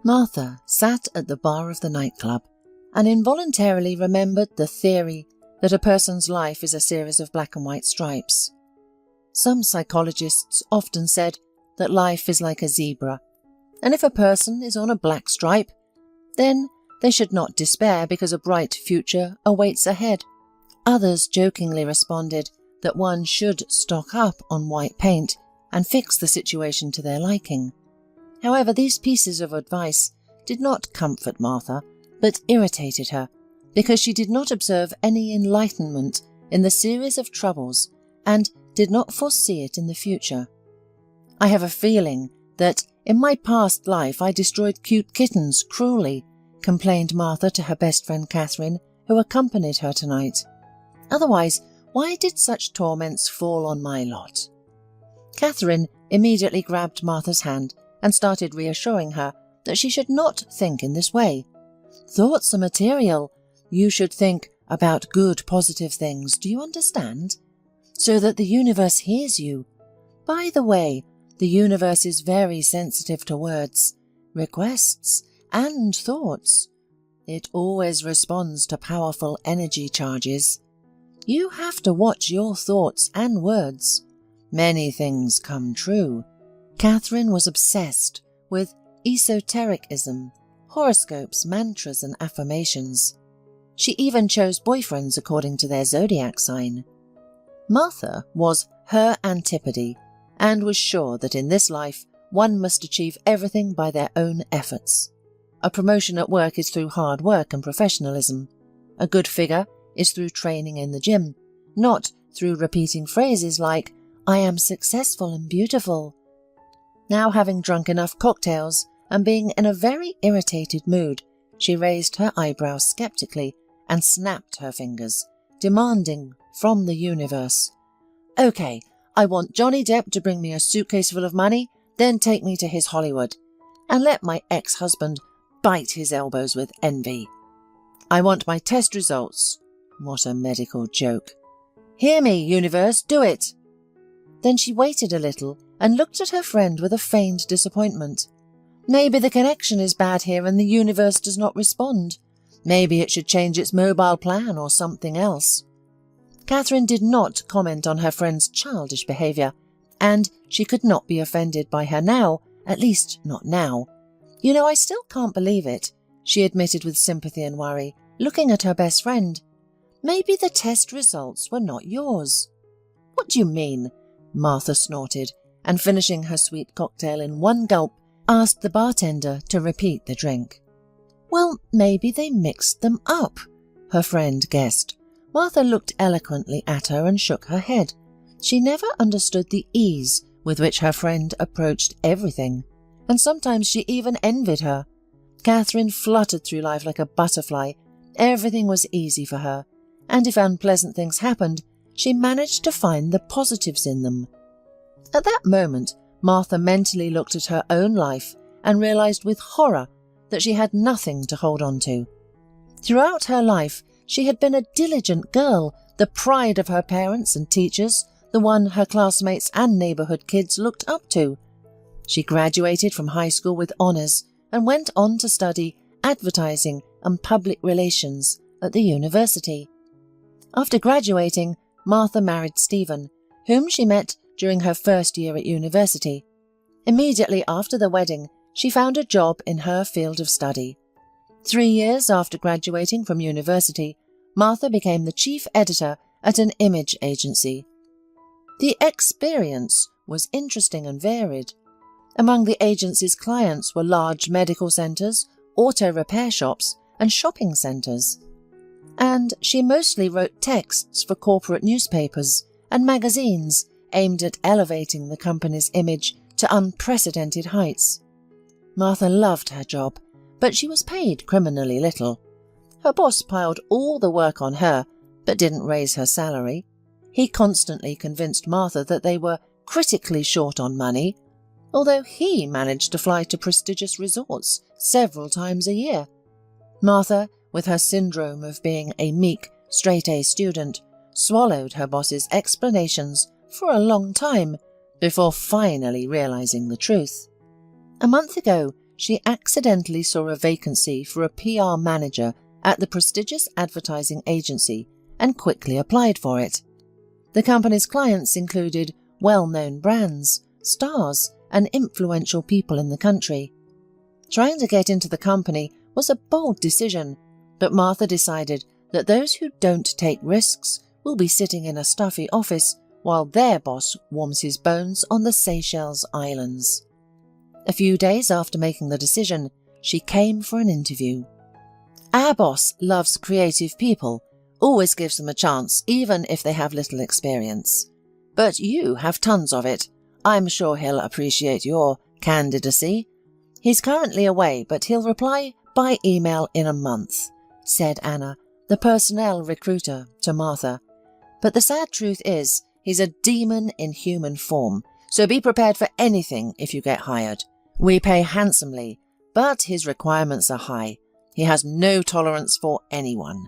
Martha sat at the bar of the nightclub and involuntarily remembered the theory that a person's life is a series of black and white stripes. Some psychologists often said that life is like a zebra, and if a person is on a black stripe, then they should not despair because a bright future awaits ahead. Others jokingly responded that one should stock up on white paint and fix the situation to their liking. However, these pieces of advice did not comfort Martha, but irritated her, because she did not observe any enlightenment in the series of troubles and did not foresee it in the future. "I have a feeling that in my past life I destroyed cute kittens cruelly," complained Martha to her best friend Catherine, who accompanied her tonight. "Otherwise, why did such torments fall on my lot?" Catherine immediately grabbed Martha's hand and started reassuring her that she should not think in this way. "Thoughts are material. You should think about good, positive things, do you understand? So that the universe hears you. By the way, the universe is very sensitive to words, requests, and thoughts. It always responds to powerful energy charges. You have to watch your thoughts and words. Many things come true." Catherine was obsessed with esotericism, horoscopes, mantras, and affirmations. She even chose boyfriends according to their zodiac sign. Martha was her antipode and was sure that in this life one must achieve everything by their own efforts. A promotion at work is through hard work and professionalism. A good figure is through training in the gym, not through repeating phrases like, "I am successful and beautiful." Now, having drunk enough cocktails and being in a very irritated mood, she raised her eyebrows skeptically and snapped her fingers, demanding from the universe, "Okay, I want Johnny Depp to bring me a suitcase full of money, then take me to his Hollywood, and let my ex-husband bite his elbows with envy. I want my test results." What a medical joke. "Hear me, universe, do it." Then she waited a little and looked at her friend with a feigned disappointment. Maybe the connection is bad here and the universe does not respond. Maybe it should change its mobile plan or something else. Catherine did not comment on her friend's childish behaviour, and she could not be offended by her now, at least not now. "You know, I still can't believe it," she admitted with sympathy and worry, looking at her best friend. "Maybe the test results were not yours." "What do you mean?" Martha snorted, and finishing her sweet cocktail in one gulp, asked the bartender to repeat the drink. "Well, maybe they mixed them up," her friend guessed. Martha looked eloquently at her and shook her head. She never understood the ease with which her friend approached everything, and sometimes she even envied her. Catherine fluttered through life like a butterfly. Everything was easy for her, and if unpleasant things happened, she managed to find the positives in them. At that moment, Martha mentally looked at her own life and realized with horror that she had nothing to hold on to. Throughout her life, she had been a diligent girl, the pride of her parents and teachers, the one her classmates and neighborhood kids looked up to. She graduated from high school with honors and went on to study advertising and public relations at the university. After graduating, Martha married Stephen, whom she met during her first year at university. Immediately after the wedding, she found a job in her field of study. 3 years after graduating from university, Martha became the chief editor at an image agency. The experience was interesting and varied. Among the agency's clients were large medical centres, auto repair shops, and shopping centres. And she mostly wrote texts for corporate newspapers and magazines aimed at elevating the company's image to unprecedented heights. Martha loved her job, but she was paid criminally little. Her boss piled all the work on her, but didn't raise her salary. He constantly convinced Martha that they were critically short on money, although he managed to fly to prestigious resorts several times a year. Martha, with her syndrome of being a meek, straight-A student, swallowed her boss's explanations for a long time before finally realizing the truth. A month ago, she accidentally saw a vacancy for a PR manager at the prestigious advertising agency and quickly applied for it. The company's clients included well-known brands, stars, and influential people in the country. Trying to get into the company was a bold decision, but Martha decided that those who don't take risks will be sitting in a stuffy office while their boss warms his bones on the Seychelles Islands. A few days after making the decision, she came for an interview. Our boss loves creative people, always gives them a chance even if they have little experience. But you have tons of it. I'm sure he'll appreciate your candidacy. He's currently away, but he'll reply by email in a month, said Anna, the personnel recruiter, to Martha. But the sad truth is, he's a demon in human form, so be prepared for anything if you get hired. We pay handsomely, but his requirements are high. He has no tolerance for anyone.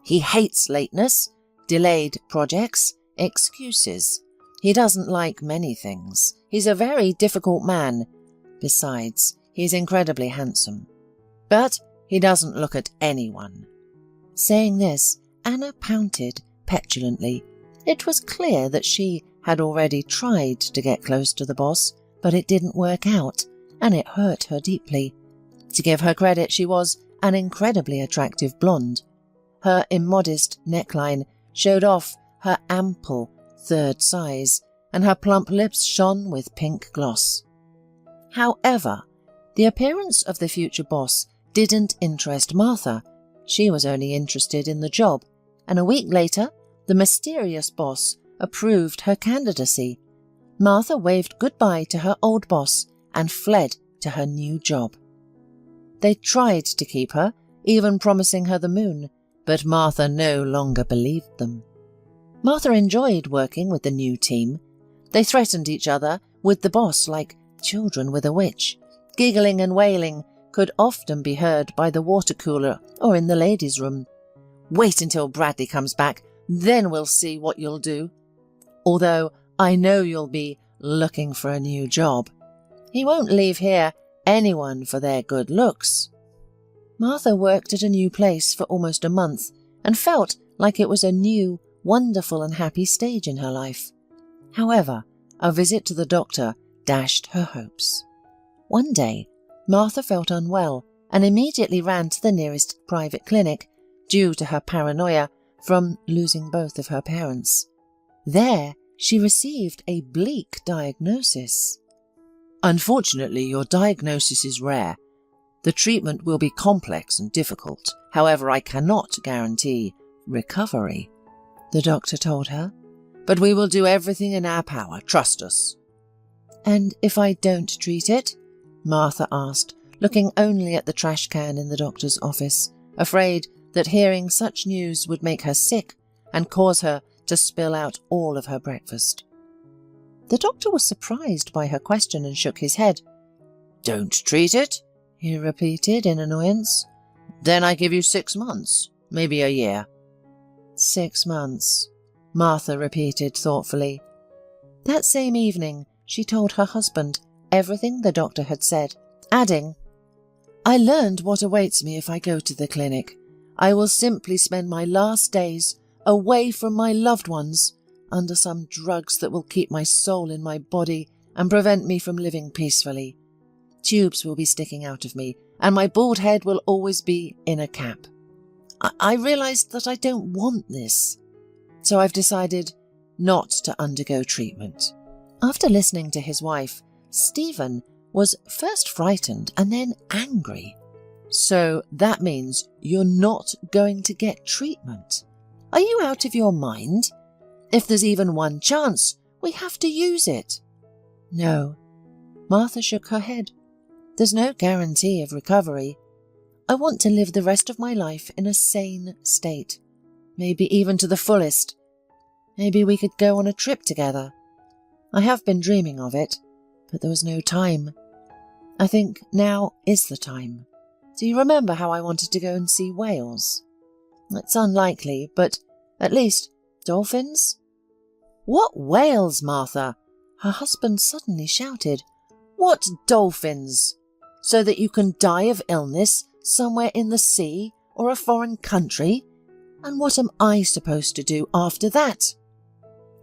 He hates lateness, delayed projects, excuses. He doesn't like many things. He's a very difficult man. Besides, he's incredibly handsome. But he doesn't look at anyone. Saying this, Anna pouted petulantly. It was clear that she had already tried to get close to the boss, but it didn't work out, and it hurt her deeply. To give her credit, she was an incredibly attractive blonde. Her immodest neckline showed off her ample third size, and her plump lips shone with pink gloss. However, the appearance of the future boss didn't interest Martha. She was only interested in the job, and a week later, the mysterious boss approved her candidacy. Martha waved goodbye to her old boss and fled to her new job. They tried to keep her, even promising her the moon, but Martha no longer believed them. Martha enjoyed working with the new team. They threatened each other with the boss like children with a witch. Giggling and wailing could often be heard by the water cooler or in the ladies' room. Wait until Bradley comes back, then we'll see what you'll do. Although I know you'll be looking for a new job. He won't leave here anyone for their good looks. Martha worked at a new place for almost a month and felt like it was a new, wonderful and happy stage in her life. However, a visit to the doctor dashed her hopes. One day, Martha felt unwell and immediately ran to the nearest private clinic due to her paranoia from losing both of her parents. There, she received a bleak diagnosis. Unfortunately, your diagnosis is rare. The treatment will be complex and difficult. However, I cannot guarantee recovery, the doctor told her. But we will do everything in our power. Trust us. And if I don't treat it? Martha asked, looking only at the trash can in the doctor's office, afraid that hearing such news would make her sick and cause her to spill out all of her breakfast. The doctor was surprised by her question and shook his head. Don't treat it? He repeated in annoyance. Then I give you 6 months, maybe a year. 6 months, Martha repeated thoughtfully. That same evening, she told her husband everything the doctor had said, adding, I learned what awaits me if I go to the clinic. I will simply spend my last days away from my loved ones, under some drugs that will keep my soul in my body and prevent me from living peacefully. Tubes will be sticking out of me, and my bald head will always be in a cap. I realised that I don't want this, so I've decided not to undergo treatment. After listening to his wife, Stephen was first frightened and then angry. So that means you're not going to get treatment? Are you out of your mind? If there's even one chance, we have to use it. No. Martha shook her head. There's no guarantee of recovery. I want to live the rest of my life in a sane state. Maybe even to the fullest. Maybe we could go on a trip together. I have been dreaming of it, but there was no time. I think now is the time. Do you remember how I wanted to go and see whales? It's unlikely, but at least dolphins? What whales, Martha? Her husband suddenly shouted. What dolphins? so that you can die of illness somewhere in the sea or a foreign country? And what am I supposed to do after that?"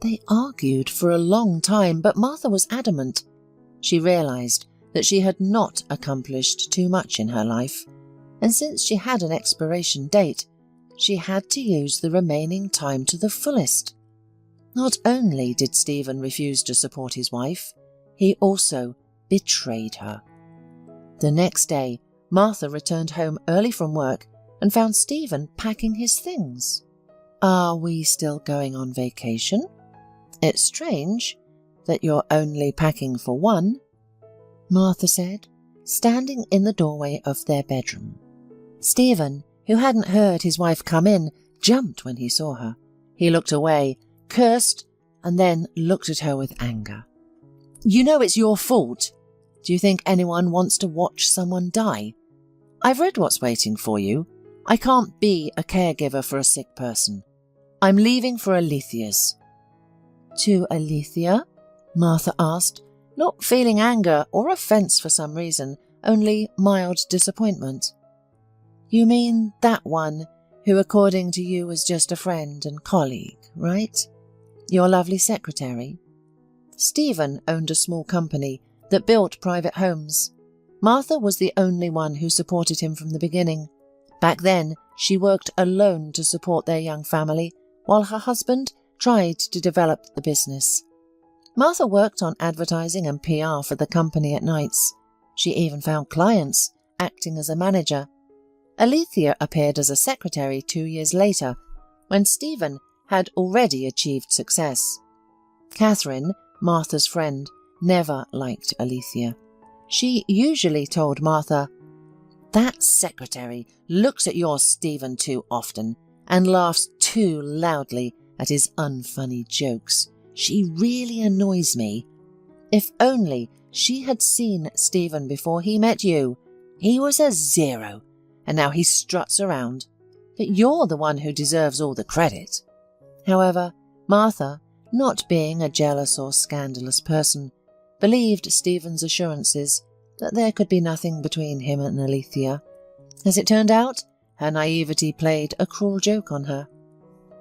They argued for a long time, but Martha was adamant. She realised that she had not accomplished too much in her life, and since she had an expiration date, she had to use the remaining time to the fullest. Not only did Stephen refuse to support his wife, he also betrayed her. The next day, Martha returned home early from work and found Stephen packing his things. "Are we still going on vacation? It's strange that you're only packing for one," Martha said, standing in the doorway of their bedroom. Stephen, who hadn't heard his wife come in, jumped when he saw her. He looked away, cursed, and then looked at her with anger. "You know it's your fault. Do you think anyone wants to watch someone die? I've read what's waiting for you. I can't be a caregiver for a sick person. I'm leaving for Alethia's." "To Alethea?" Martha asked, not feeling anger or offence for some reason, only mild disappointment. "You mean that one who, according to you, was just a friend and colleague, right? Your lovely secretary?" Stephen owned a small company that built private homes. Martha was the only one who supported him from the beginning. Back then, she worked alone to support their young family, while her husband tried to develop the business. Martha worked on advertising and PR for the company at nights. She even found clients, acting as a manager. Alethea appeared as a secretary 2 years later, when Stephen had already achieved success. Catherine, Martha's friend, never liked Alethea. She usually told Martha, "That secretary looks at your Stephen too often and laughs too loudly at his unfunny jokes. She really annoys me. If only she had seen Stephen before he met you. He was a zero, and now he struts around. But you're the one who deserves all the credit." However, Martha, not being a jealous or scandalous person, believed Stephen's assurances that there could be nothing between him and Alethea. As it turned out, her naivety played a cruel joke on her.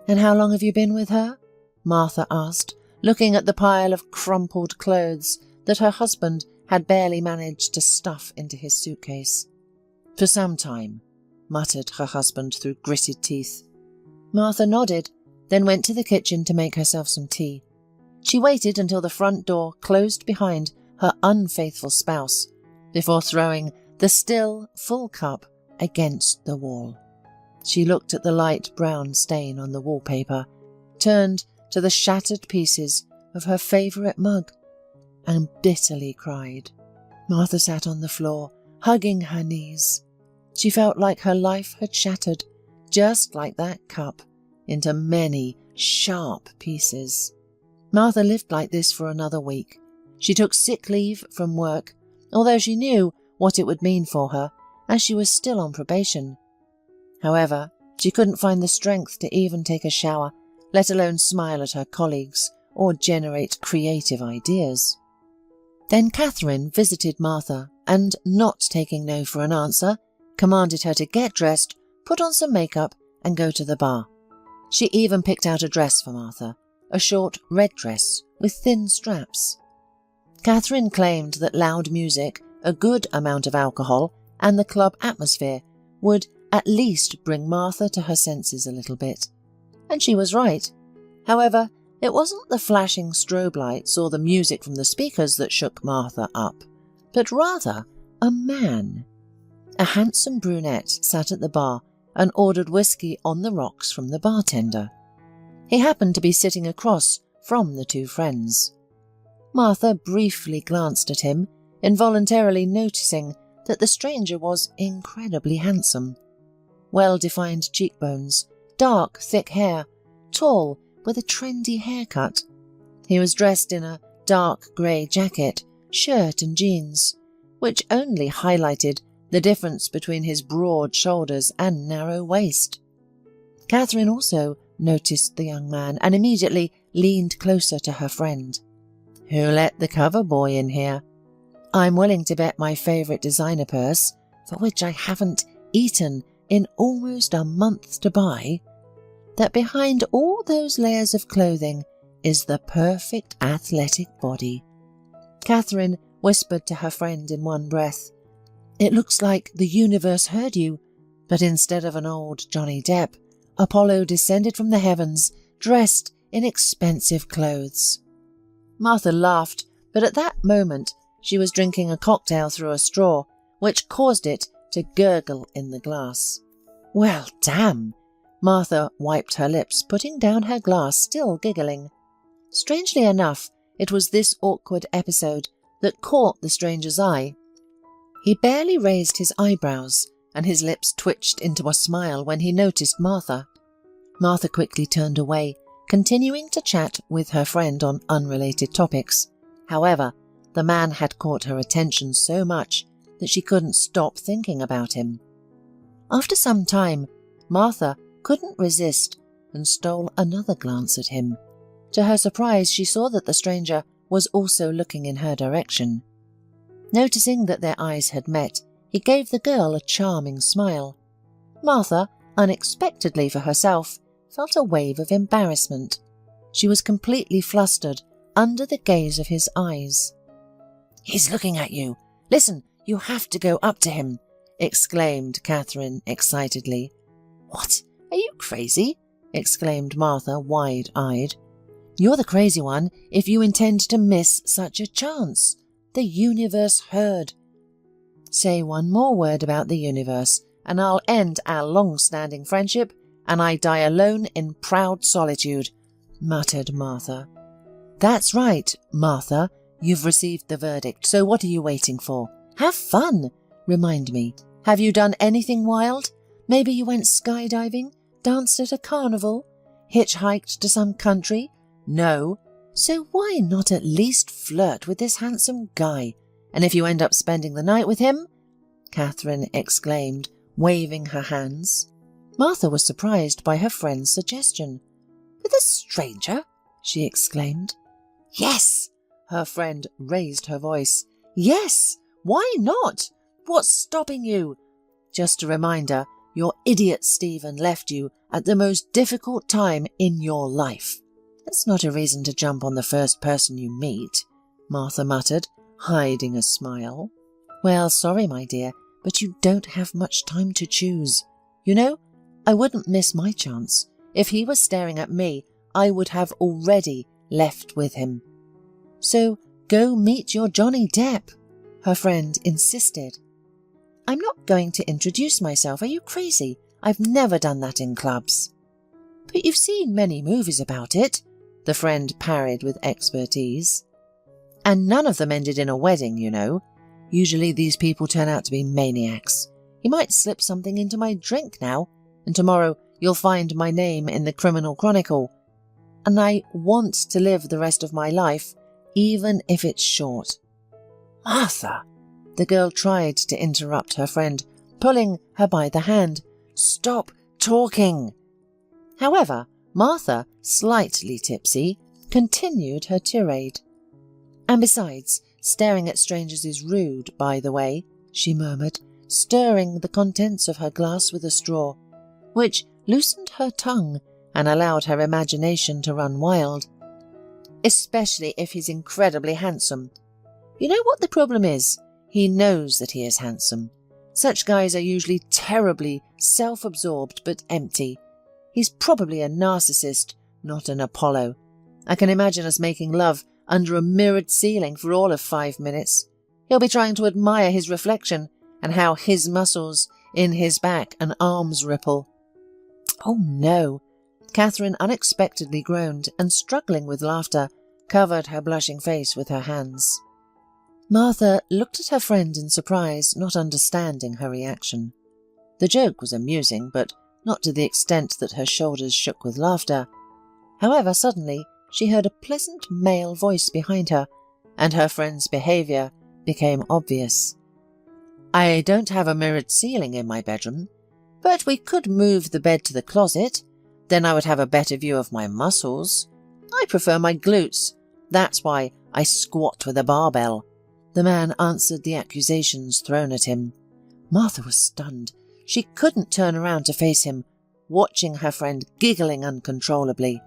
"And how long have you been with her?" Martha asked, looking at the pile of crumpled clothes that her husband had barely managed to stuff into his suitcase. "For some time," muttered her husband through gritted teeth. Martha nodded, then went to the kitchen to make herself some tea. She waited until the front door closed behind her unfaithful spouse before throwing the still full cup against the wall. She looked at the light brown stain on the wallpaper, turned to the shattered pieces of her favourite mug, and bitterly cried. Martha sat on the floor, hugging her knees. She felt like her life had shattered, just like that cup, into many sharp pieces. Martha lived like this for another week. She took sick leave from work, although she knew what it would mean for her, as she was still on probation. However, she couldn't find the strength to even take a shower, let alone smile at her colleagues or generate creative ideas. Then Catherine visited Martha and, not taking no for an answer, commanded her to get dressed, put on some makeup and go to the bar. She even picked out a dress for Martha, a short red dress with thin straps. Catherine claimed that loud music, a good amount of alcohol and the club atmosphere would at least bring Martha to her senses a little bit. And she was right. However, it wasn't the flashing strobe lights or the music from the speakers that shook Martha up, but rather a man. A handsome brunette sat at the bar and ordered whiskey on the rocks from the bartender. He happened to be sitting across from the two friends. Martha briefly glanced at him, involuntarily noticing that the stranger was incredibly handsome. Well-defined cheekbones, dark, thick hair, tall, with a trendy haircut. He was dressed in a dark grey jacket, shirt and jeans, which only highlighted the difference between his broad shoulders and narrow waist. Catherine also noticed the young man and immediately leaned closer to her friend. "Who let the cover boy in here?" I'm willing to bet my favourite designer purse, for which I haven't eaten in almost a month to buy, that behind all those layers of clothing is the perfect athletic body. Catherine whispered to her friend in one breath, "It looks like the universe heard you, but instead of an old Johnny Depp, Apollo descended from the heavens, dressed in expensive clothes." Martha laughed, but at that moment she was drinking a cocktail through a straw, which caused it to gurgle in the glass. "Well, damn!" Martha wiped her lips, putting down her glass, still giggling. Strangely enough, it was this awkward episode that caught the stranger's eye. He barely raised his eyebrows, and his lips twitched into a smile when he noticed Martha. Martha quickly turned away, continuing to chat with her friend on unrelated topics. However, the man had caught her attention so much that she couldn't stop thinking about him. After some time, Martha couldn't resist and stole another glance at him. To her surprise, she saw that the stranger was also looking in her direction. Noticing that their eyes had met, he gave the girl a charming smile. Martha, unexpectedly for herself, felt a wave of embarrassment. She was completely flustered under the gaze of his eyes. "He's looking at you. Listen, you have to go up to him," exclaimed Catherine excitedly. "What? Are you crazy?" exclaimed Martha, wide-eyed. "You're the crazy one if you intend to miss such a chance. The universe heard." "Say one more word about the universe, and I'll end our long-standing friendship, and I die alone in proud solitude," muttered Martha. "That's right, Martha. You've received the verdict, so what are you waiting for? Have fun. Remind me, have you done anything wild? Maybe you went skydiving, danced at a carnival, hitchhiked to some country? No? So why not at least flirt with this handsome guy? And if you end up spending the night with him?" Catherine exclaimed, waving her hands. Martha was surprised by her friend's suggestion. "With a stranger?" she exclaimed. "Yes!" Her friend raised her voice. "Yes! Why not? What's stopping you? Just a reminder, your idiot Stephen left you at the most difficult time in your life. That's not a reason to jump on the first person you meet," Martha muttered, hiding a smile. "Well, sorry, my dear, but you don't have much time to choose. You know, I wouldn't miss my chance. If he was staring at me, I would have already left with him." "So go meet your Johnny Depp," her friend insisted. "I'm not going to introduce myself. Are you crazy? I've never done that in clubs." "But you've seen many movies about it," the friend parried with expertise. "And none of them ended in a wedding, you know. Usually these people turn out to be maniacs. He might slip something into my drink now, and tomorrow you'll find my name in the Criminal Chronicle. And I want to live the rest of my life, even if it's short." "Martha!" The girl tried to interrupt her friend, pulling her by the hand. "Stop talking!" However, Martha, slightly tipsy, continued her tirade. "And besides, staring at strangers is rude, by the way," she murmured, stirring the contents of her glass with a straw, which loosened her tongue and allowed her imagination to run wild. "Especially if he's incredibly handsome. You know what the problem is? He knows that he is handsome. Such guys are usually terribly self-absorbed but empty. He's probably a narcissist, not an Apollo. I can imagine us making love under a mirrored ceiling for all of 5 minutes. He'll be trying to admire his reflection and how his muscles in his back and arms ripple." "Oh no!" Catherine unexpectedly groaned and, struggling with laughter, covered her blushing face with her hands. Martha looked at her friend in surprise, not understanding her reaction. The joke was amusing, but not to the extent that her shoulders shook with laughter. However, suddenly she heard a pleasant male voice behind her, and her friend's behaviour became obvious. "I don't have a mirrored ceiling in my bedroom, but we could move the bed to the closet. Then I would have a better view of my muscles. I prefer my glutes. That's why I squat with a barbell. The man answered the accusations thrown at him. Martha was stunned. She couldn't turn around to face him, watching her friend giggling uncontrollably.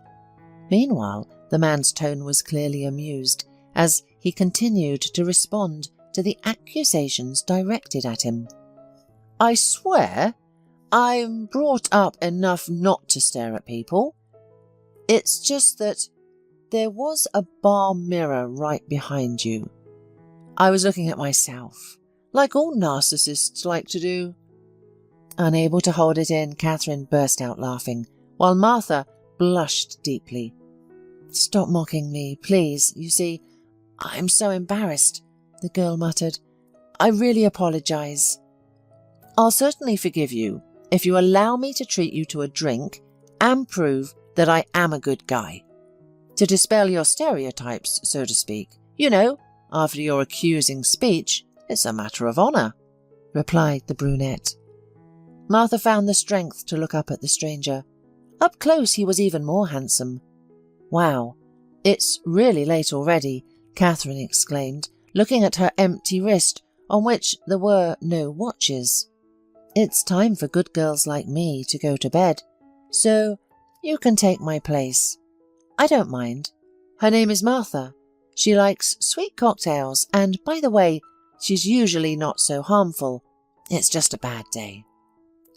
Meanwhile, the man's tone was clearly amused, as he continued to respond to the accusations directed at him. "I swear, I'm brought up enough not to stare at people. It's just that there was a bar mirror right behind you. I was looking at myself, like all narcissists like to do." Unable to hold it in, Catherine burst out laughing, while Martha blushed deeply. "Stop mocking me, please. You see, I'm so embarrassed," the girl muttered. "I really apologize." "I'll certainly forgive you if you allow me to treat you to a drink and prove that I am a good guy. To dispel your stereotypes, so to speak. You know, after your accusing speech, it's a matter of honour," replied the brunette. Martha found the strength to look up at the stranger. Up close he was even more handsome. "Wow, it's really late already," Catherine exclaimed, looking at her empty wrist on which there were no watches. "It's time for good girls like me to go to bed, so you can take my place. I don't mind. Her name is Martha. She likes sweet cocktails, and by the way, she's usually not so harmful. It's just a bad day."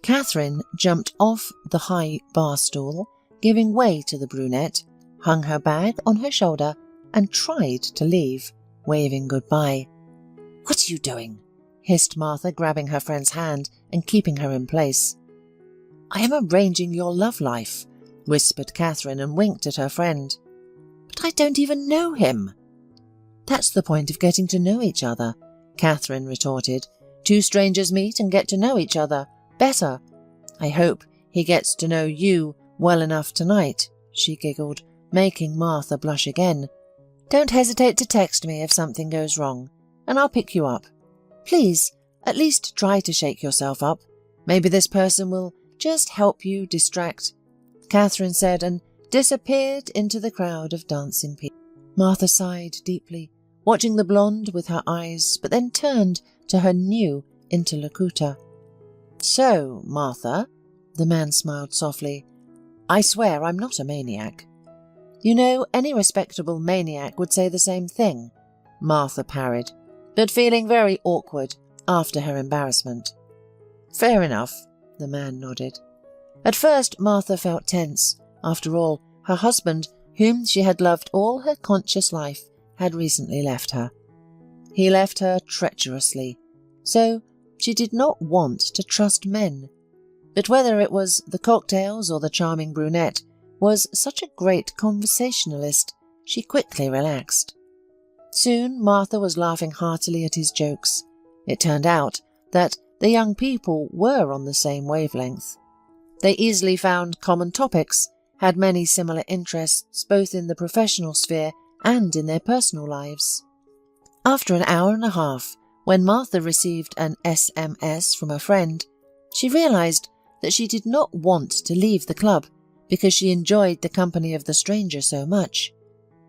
Catherine jumped off the high bar stool, giving way to the brunette, hung her bag on her shoulder, and tried to leave, waving goodbye. "What are you doing?" hissed Martha, grabbing her friend's hand and keeping her in place. "I am arranging your love life," whispered Catherine, and winked at her friend. "But I don't even know him." "That's the point of getting to know each other," Catherine retorted. "Two strangers meet and get to know each other better. I hope he gets to know you well enough tonight," she giggled, making Martha blush again. "Don't hesitate to text me if something goes wrong, and I'll pick you up. Please, at least try to shake yourself up. Maybe this person will just help you distract," Catherine said, and disappeared into the crowd of dancing people. Martha sighed deeply, watching the blonde with her eyes, but then turned to her new interlocutor. "So, Martha," the man smiled softly, "I swear I'm not a maniac." "You know, any respectable maniac would say the same thing," Martha parried, but feeling very awkward after her embarrassment. "Fair enough," the man nodded. At first Martha felt tense. After all, her husband, whom she had loved all her conscious life, had recently left her. He left her treacherously, so she did not want to trust men. But whether it was the cocktails or the charming brunette was such a great conversationalist, she quickly relaxed. Soon Martha was laughing heartily at his jokes. It turned out that the young people were on the same wavelength. They easily found common topics, had many similar interests both in the professional sphere and in their personal lives. After an hour and a half, when Martha received an SMS from a friend, she realized that she did not want to leave the club because she enjoyed the company of the stranger so much.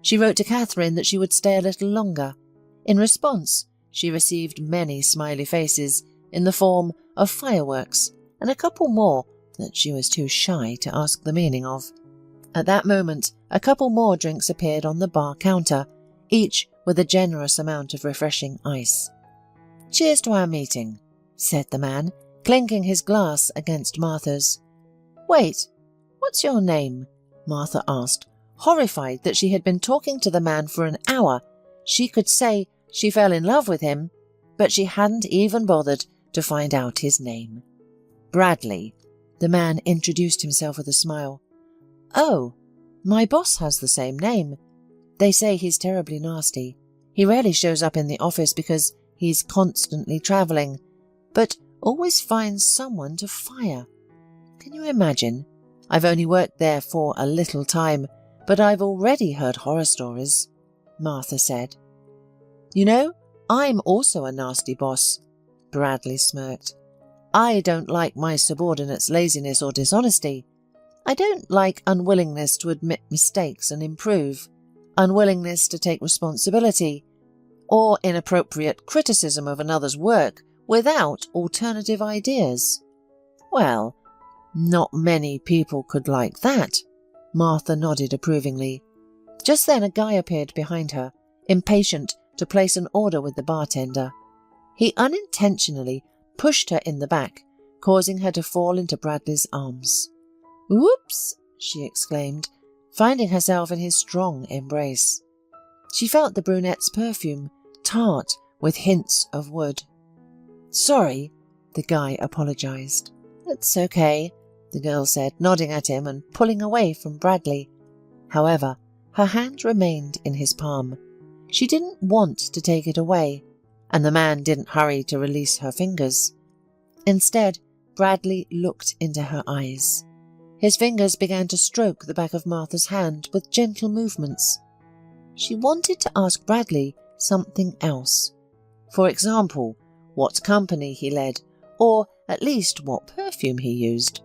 She wrote to Catherine that she would stay a little longer. In response, she received many smiley faces in the form of fireworks and a couple more that she was too shy to ask the meaning of. At that moment, a couple more drinks appeared on the bar counter, each with a generous amount of refreshing ice. "Cheers to our meeting," said the man, clinking his glass against Martha's. "Wait, what's your name?" Martha asked, horrified that she had been talking to the man for an hour. She could say she fell in love with him, but she hadn't even bothered to find out his name. "Bradley," the man introduced himself with a smile. "Oh, my boss has the same name. They say he's terribly nasty. He rarely shows up in the office because he's constantly travelling, but always finds someone to fire. Can you imagine? I've only worked there for a little time, but I've already heard horror stories," Martha said. "You know, I'm also a nasty boss," Bradley smirked. "I don't like my subordinates' laziness or dishonesty. I don't like unwillingness to admit mistakes and improve, unwillingness to take responsibility, or inappropriate criticism of another's work without alternative ideas. Well, not many people could like that. Martha nodded approvingly. Just then a guy appeared behind her, impatient to place an order with the bartender. He unintentionally pushed her in the back, causing her to fall into Bradley's arms. "Whoops!" she exclaimed, finding herself in his strong embrace. She felt the brunette's perfume, tart with hints of wood. "Sorry," the guy apologized. "It's okay," the girl said, nodding at him and pulling away from Bradley. However, her hand remained in his palm. She didn't want to take it away, and the man didn't hurry to release her fingers. Instead, Bradley looked into her eyes. His fingers began to stroke the back of Martha's hand with gentle movements. She wanted to ask Bradley something else. For example, what company he led, or at least what perfume he used.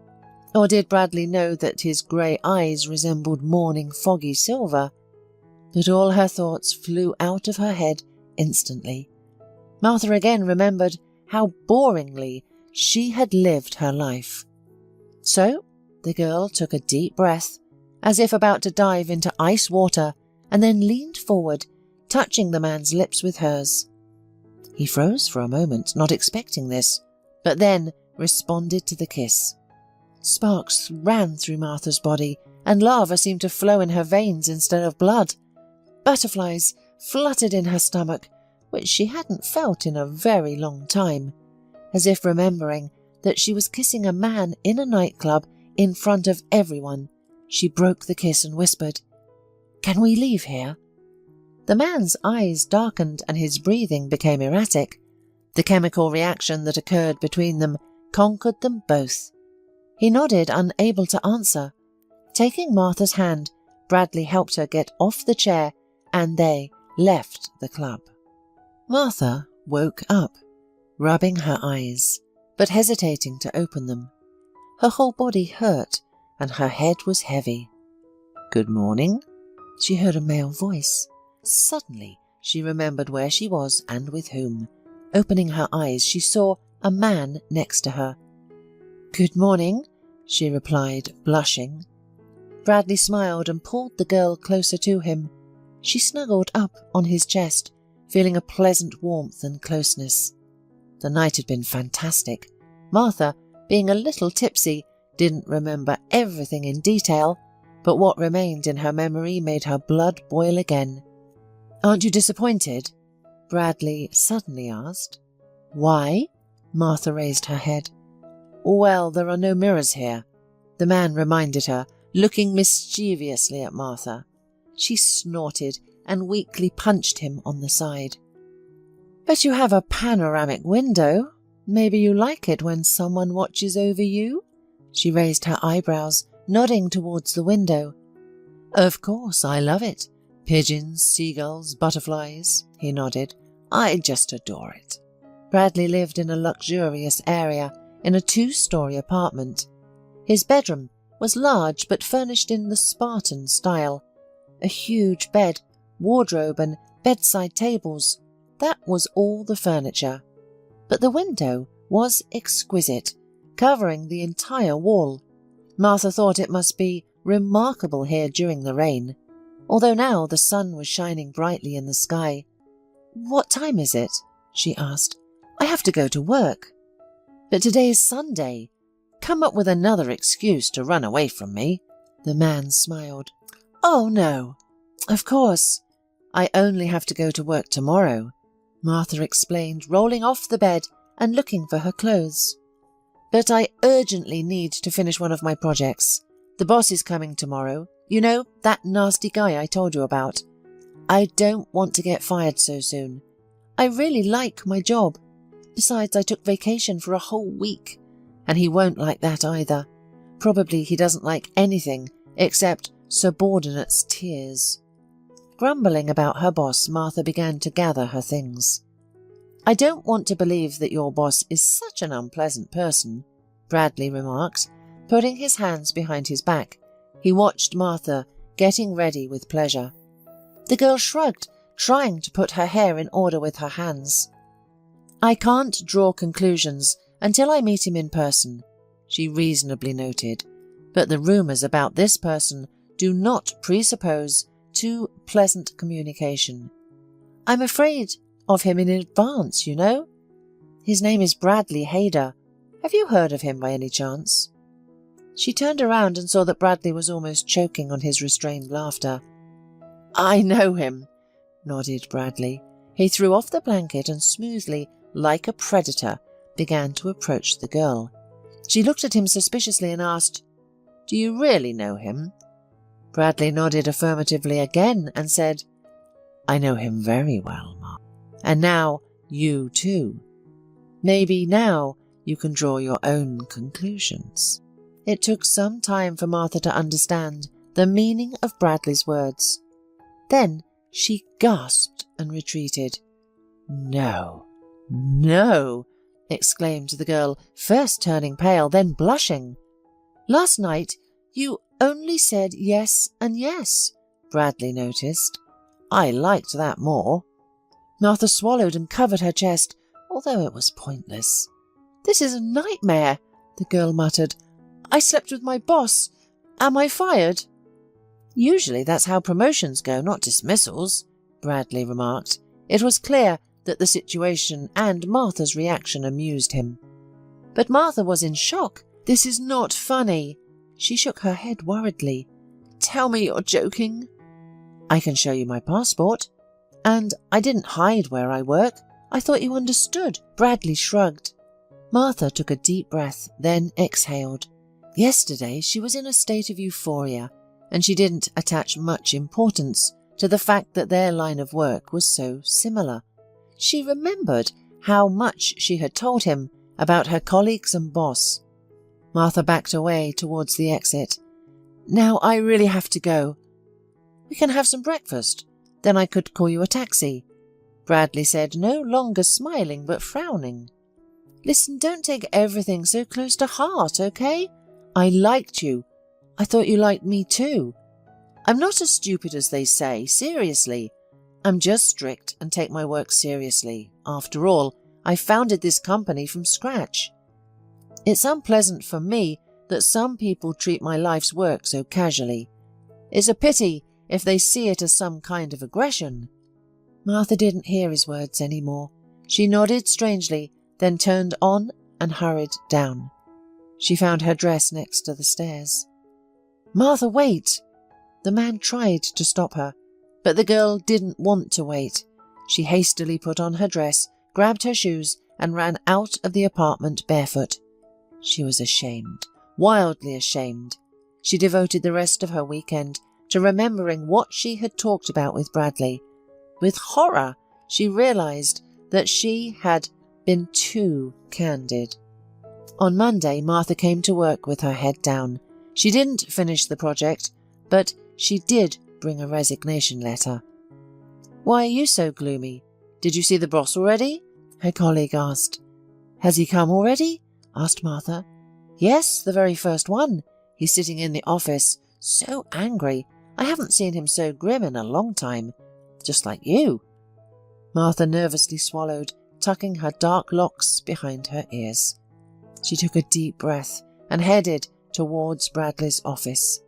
Or did Bradley know that his grey eyes resembled morning foggy silver? But all her thoughts flew out of her head instantly. Martha again remembered how boringly she had lived her life. So the girl took a deep breath, as if about to dive into ice water, and then leaned forward, touching the man's lips with hers. He froze for a moment, not expecting this, but then responded to the kiss. Sparks ran through Martha's body, and lava seemed to flow in her veins instead of blood. Butterflies fluttered in her stomach, which she hadn't felt in a very long time, as if remembering that she was kissing a man in a nightclub in front of everyone. She broke the kiss and whispered, "Can we leave here?" The man's eyes darkened and his breathing became erratic. The chemical reaction that occurred between them conquered them both. He nodded, unable to answer. Taking Martha's hand, Bradley helped her get off the chair, and they left the club. Martha woke up, rubbing her eyes, but hesitating to open them. Her whole body hurt, and her head was heavy. "Good morning," she heard a male voice. Suddenly, she remembered where she was and with whom. Opening her eyes, she saw a man next to her. "Good morning," she replied, blushing. Bradley smiled and pulled the girl closer to him. She snuggled up on his chest, feeling a pleasant warmth and closeness. The night had been fantastic. Martha, being a little tipsy, didn't remember everything in detail, but what remained in her memory made her blood boil again. "Aren't you disappointed?" Bradley suddenly asked. "Why?" Martha raised her head. "Well, there are no mirrors here," the man reminded her, looking mischievously at Martha. She snorted and weakly punched him on the side. "But you have a panoramic window. Maybe you like it when someone watches over you?" She raised her eyebrows, nodding towards the window. "Of course, I love it. Pigeons, seagulls, butterflies," he nodded. "I just adore it." Bradley lived in a luxurious area in a 2-story apartment. His bedroom was large but furnished in the Spartan style. A huge bed, wardrobe and bedside tables. That was all the furniture. But the window was exquisite, covering the entire wall. Martha thought it must be remarkable here during the rain, although now the sun was shining brightly in the sky. "What time is it?" she asked. "I have to go to work." "But today is Sunday. Come up with another excuse to run away from me." The man smiled. "Oh, no. Of course. I only have to go to work tomorrow," Martha explained, rolling off the bed and looking for her clothes. "But I urgently need to finish one of my projects. The boss is coming tomorrow. You know, that nasty guy I told you about. I don't want to get fired so soon. I really like my job. Besides, I took vacation for a whole week, and he won't like that either. Probably he doesn't like anything except subordinates' tears." Grumbling about her boss, Martha began to gather her things. "I don't want to believe that your boss is such an unpleasant person," Bradley remarked, putting his hands behind his back. He watched Martha getting ready with pleasure. The girl shrugged, trying to put her hair in order with her hands. "I can't draw conclusions until I meet him in person," she reasonably noted, "but the rumours about this person do not presuppose too pleasant communication. I'm afraid of him in advance, you know. His name is Bradley Hayder. Have you heard of him by any chance?" She turned around and saw that Bradley was almost choking on his restrained laughter. "I know him," nodded Bradley. He threw off the blanket and smoothly, like a predator, began to approach the girl. She looked at him suspiciously and asked, "Do you really know him?" Bradley nodded affirmatively again and said, "I know him very well, Ma. And now you too. Maybe now you can draw your own conclusions." It took some time for Martha to understand the meaning of Bradley's words. Then she gasped and retreated. "No, no," exclaimed the girl, first turning pale, then blushing. "Last night you only said yes and yes," Bradley noticed. "I liked that more." Martha swallowed and covered her chest, although it was pointless. "This is a nightmare," the girl muttered. "I slept with my boss. Am I fired?" "Usually that's how promotions go, not dismissals," Bradley remarked. It was clear that the situation and Martha's reaction amused him. But Martha was in shock. "This is not funny." She shook her head worriedly. "Tell me you're joking." "I can show you my passport. And I didn't hide where I work. I thought you understood." Bradley shrugged. Martha took a deep breath, then exhaled. Yesterday she was in a state of euphoria, and she didn't attach much importance to the fact that their line of work was so similar. She remembered how much she had told him about her colleagues and boss. Martha backed away towards the exit. "Now I really have to go." "We can have some breakfast. Then I could call you a taxi," Bradley said, no longer smiling but frowning. "Listen, don't take everything so close to heart, okay? I liked you. I thought you liked me too. I'm not as stupid as they say, seriously. I'm just strict and take my work seriously. After all, I founded this company from scratch. It's unpleasant for me that some people treat my life's work so casually. It's a pity if they see it as some kind of aggression." Martha didn't hear his words any more. She nodded strangely, then turned on and hurried down. She found her dress next to the stairs. "Martha, wait!" The man tried to stop her, but the girl didn't want to wait. She hastily put on her dress, grabbed her shoes, and ran out of the apartment barefoot. She was ashamed, wildly ashamed. She devoted the rest of her weekend to remembering what she had talked about with Bradley. With horror, she realized that she had been too candid. On Monday, Martha came to work with her head down. She didn't finish the project, but she did bring a resignation letter. "Why are you so gloomy? Did you see the boss already?" her colleague asked. "Has he come already?" asked Martha. "Yes, the very first one. He's sitting in the office, so angry. I haven't seen him so grim in a long time. Just like you." Martha nervously swallowed, tucking her dark locks behind her ears. She took a deep breath and headed towards Bradley's office.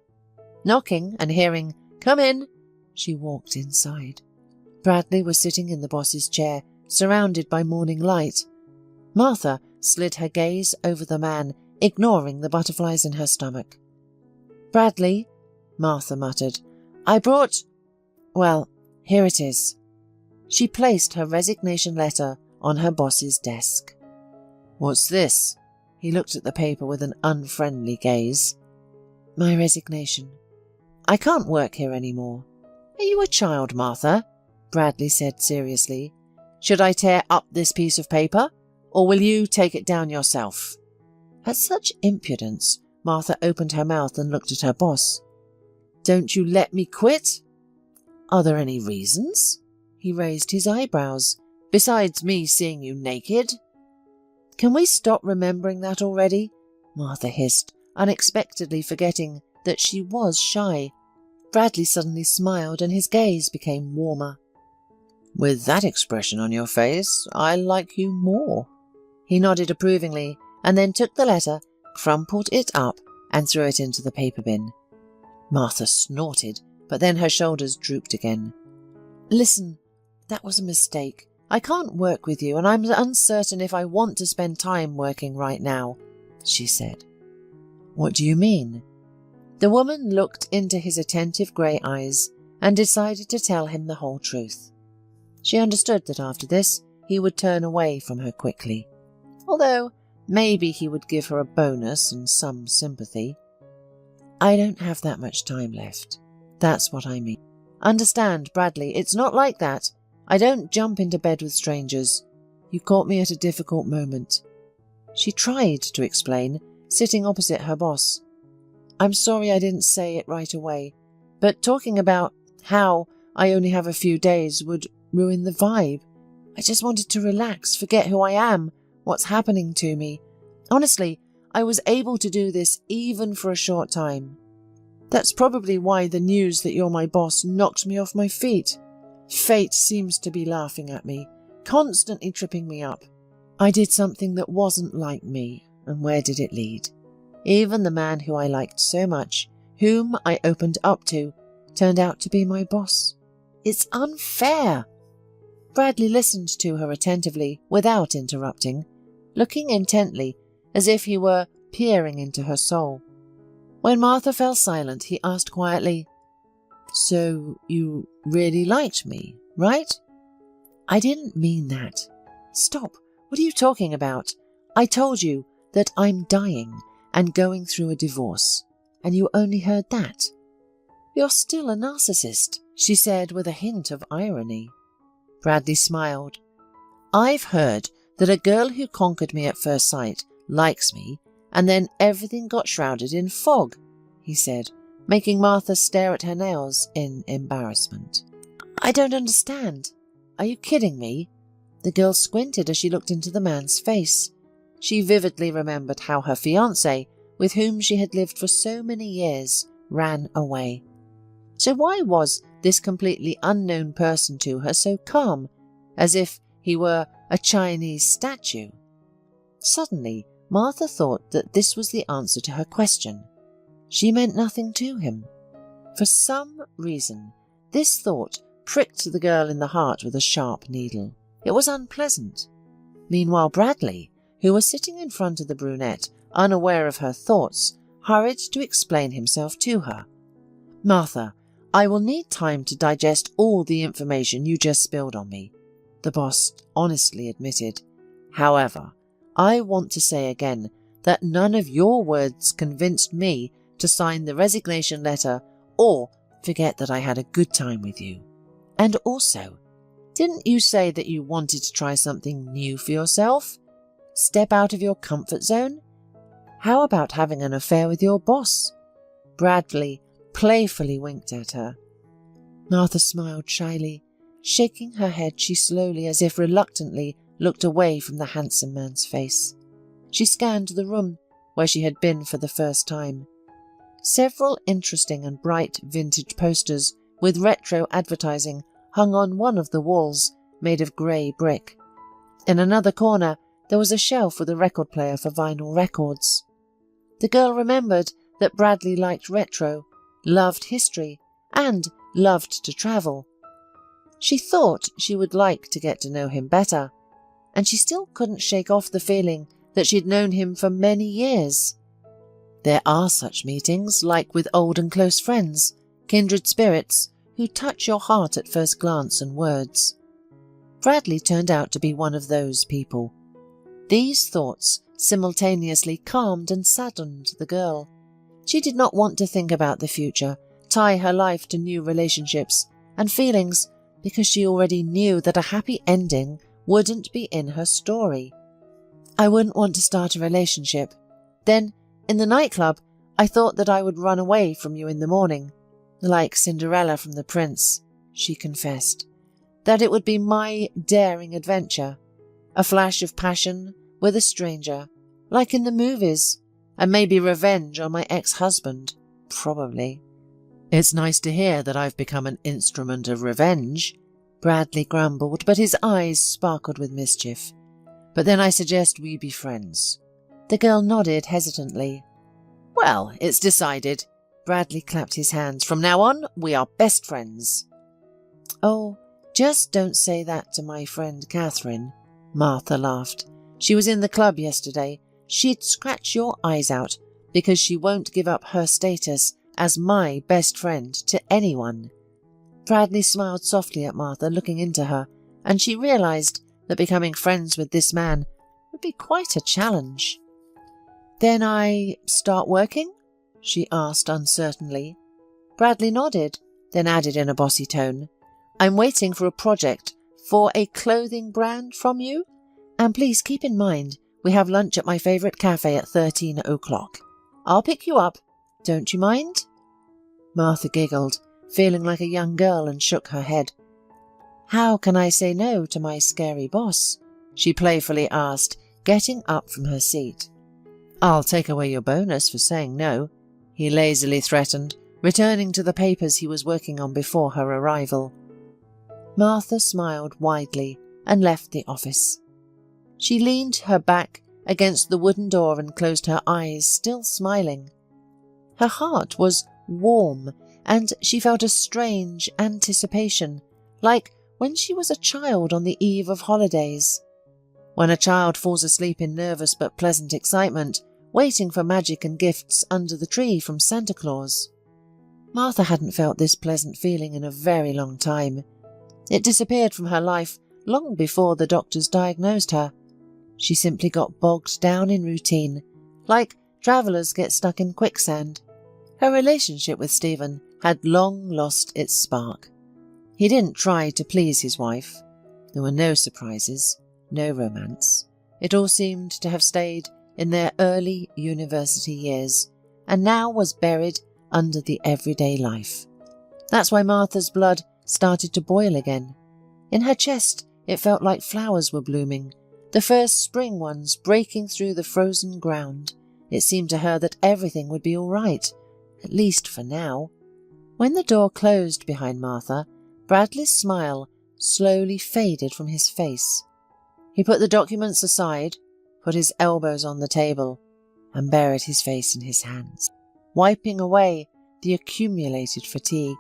Knocking and hearing, "Come in," she walked inside. Bradley was sitting in the boss's chair, surrounded by morning light. Martha slid her gaze over the man, ignoring the butterflies in her stomach. "Bradley," Martha muttered, well, here it is." She placed her resignation letter on her boss's desk. "What's this?" He looked at the paper with an unfriendly gaze. "My resignation. I can't work here anymore." "Are you a child, Martha?" Bradley said seriously. "Should I tear up this piece of paper, or will you take it down yourself?" At such impudence, Martha opened her mouth and looked at her boss. "Don't you let me quit?" "Are there any reasons?" He raised his eyebrows. "Besides me seeing you naked?" "Can we stop remembering that already?" Martha hissed, unexpectedly forgetting that she was shy. Bradley suddenly smiled and his gaze became warmer. With that expression on your face, I like you more. He nodded approvingly and then took the letter, crumpled it up, and threw it into the paper bin. Martha snorted, but then her shoulders drooped again. Listen, that was a mistake. I can't work with you, and I'm uncertain if I want to spend time working right now, she said. What do you mean? The woman looked into his attentive grey eyes and decided to tell him the whole truth. She understood that after this he would turn away from her quickly, although maybe he would give her a bonus and some sympathy. I don't have that much time left. That's what I mean. Understand, Bradley, it's not like that. I don't jump into bed with strangers. You caught me at a difficult moment. She tried to explain, sitting opposite her boss. I'm sorry I didn't say it right away, but talking about how I only have a few days would ruin the vibe. I just wanted to relax, forget who I am, what's happening to me. Honestly, I was able to do this even for a short time. That's probably why the news that you're my boss knocked me off my feet. Fate seems to be laughing at me, constantly tripping me up. I did something that wasn't like me, and where did it lead? Even the man who I liked so much, whom I opened up to, turned out to be my boss. It's unfair. Bradley listened to her attentively, without interrupting, looking intently, as if he were peering into her soul. When Martha fell silent, he asked quietly, So you really liked me, right? I didn't mean that. Stop. What are you talking about? I told you that I'm dying and going through a divorce, and you only heard that. You're still a narcissist, she said with a hint of irony. Bradley smiled. I've heard that a girl who conquered me at first sight likes me, and then everything got shrouded in fog, he said, making Martha stare at her nails in embarrassment. I don't understand. Are you kidding me? The girl squinted as she looked into the man's face. She vividly remembered how her fiancé, with whom she had lived for so many years, ran away. So why was this completely unknown person to her so calm, as if he were a Chinese statue? Suddenly, Martha thought that this was the answer to her question. She meant nothing to him. For some reason, this thought pricked the girl in the heart with a sharp needle. It was unpleasant. Meanwhile, Bradley, who was sitting in front of the brunette, unaware of her thoughts, hurried to explain himself to her. Martha, I will need time to digest all the information you just spilled on me, the boss honestly admitted. However, I want to say again that none of your words convinced me to sign the resignation letter or forget that I had a good time with you. And also, didn't you say that you wanted to try something new for yourself? Step out of your comfort zone? How about having an affair with your boss? Bradley playfully winked at her. Martha smiled shyly. Shaking her head, she slowly, as if reluctantly, looked away from the handsome man's face. She scanned the room where she had been for the first time. Several interesting and bright vintage posters with retro advertising hung on one of the walls, made of grey brick. In another corner, there was a shelf with a record player for vinyl records. The girl remembered that Bradley liked retro, loved history, and loved to travel. She thought she would like to get to know him better, and she still couldn't shake off the feeling that she'd known him for many years. There are such meetings, like with old and close friends, kindred spirits, who touch your heart at first glance and words. Bradley turned out to be one of those people. These thoughts simultaneously calmed and saddened the girl. She did not want to think about the future, tie her life to new relationships and feelings, because she already knew that a happy ending wouldn't be in her story. I wouldn't want to start a relationship. Then, in the nightclub, I thought that I would run away from you in the morning, like Cinderella from The Prince, she confessed. That it would be my daring adventure, a flash of passion with a stranger, like in the movies, and maybe revenge on my ex-husband, probably. It's nice to hear that I've become an instrument of revenge, Bradley grumbled, but his eyes sparkled with mischief. "But then I suggest we be friends." The girl nodded hesitantly. "Well, it's decided." Bradley clapped his hands. "From now on, we are best friends." "Oh, just don't say that to my friend Catherine," Martha laughed. "She was in the club yesterday. She'd scratch your eyes out because she won't give up her status as my best friend to anyone." Bradley smiled softly at Martha, looking into her, and she realized that becoming friends with this man would be quite a challenge. "Then I start working?" she asked uncertainly. Bradley nodded, then added in a bossy tone, "I'm waiting for a project for a clothing brand from you, and please keep in mind we have lunch at my favourite cafe at 13 o'clock. I'll pick you up. Don't you mind?" Martha giggled, feeling like a young girl, and shook her head. "How can I say no to my scary boss?" she playfully asked, getting up from her seat. "I'll take away your bonus for saying no," he lazily threatened, returning to the papers he was working on before her arrival. Martha smiled widely and left the office. She leaned her back against the wooden door and closed her eyes, still smiling. Her heart was warm, and she felt a strange anticipation, like when she was a child on the eve of holidays. When a child falls asleep in nervous but pleasant excitement, waiting for magic and gifts under the tree from Santa Claus. Martha hadn't felt this pleasant feeling in a very long time. It disappeared from her life long before the doctors diagnosed her. She simply got bogged down in routine, like travellers get stuck in quicksand. Her relationship with Stephen had long lost its spark. He didn't try to please his wife. There were no surprises, no romance. It all seemed to have stayed in their early university years, and now was buried under the everyday life. That's why Martha's blood started to boil again. In her chest it felt like flowers were blooming, the first spring ones breaking through the frozen ground. It seemed to her that everything would be all right, at least for now. When the door closed behind Martha, Bradley's smile slowly faded from his face. He put the documents aside, put his elbows on the table, and buried his face in his hands, wiping away the accumulated fatigue.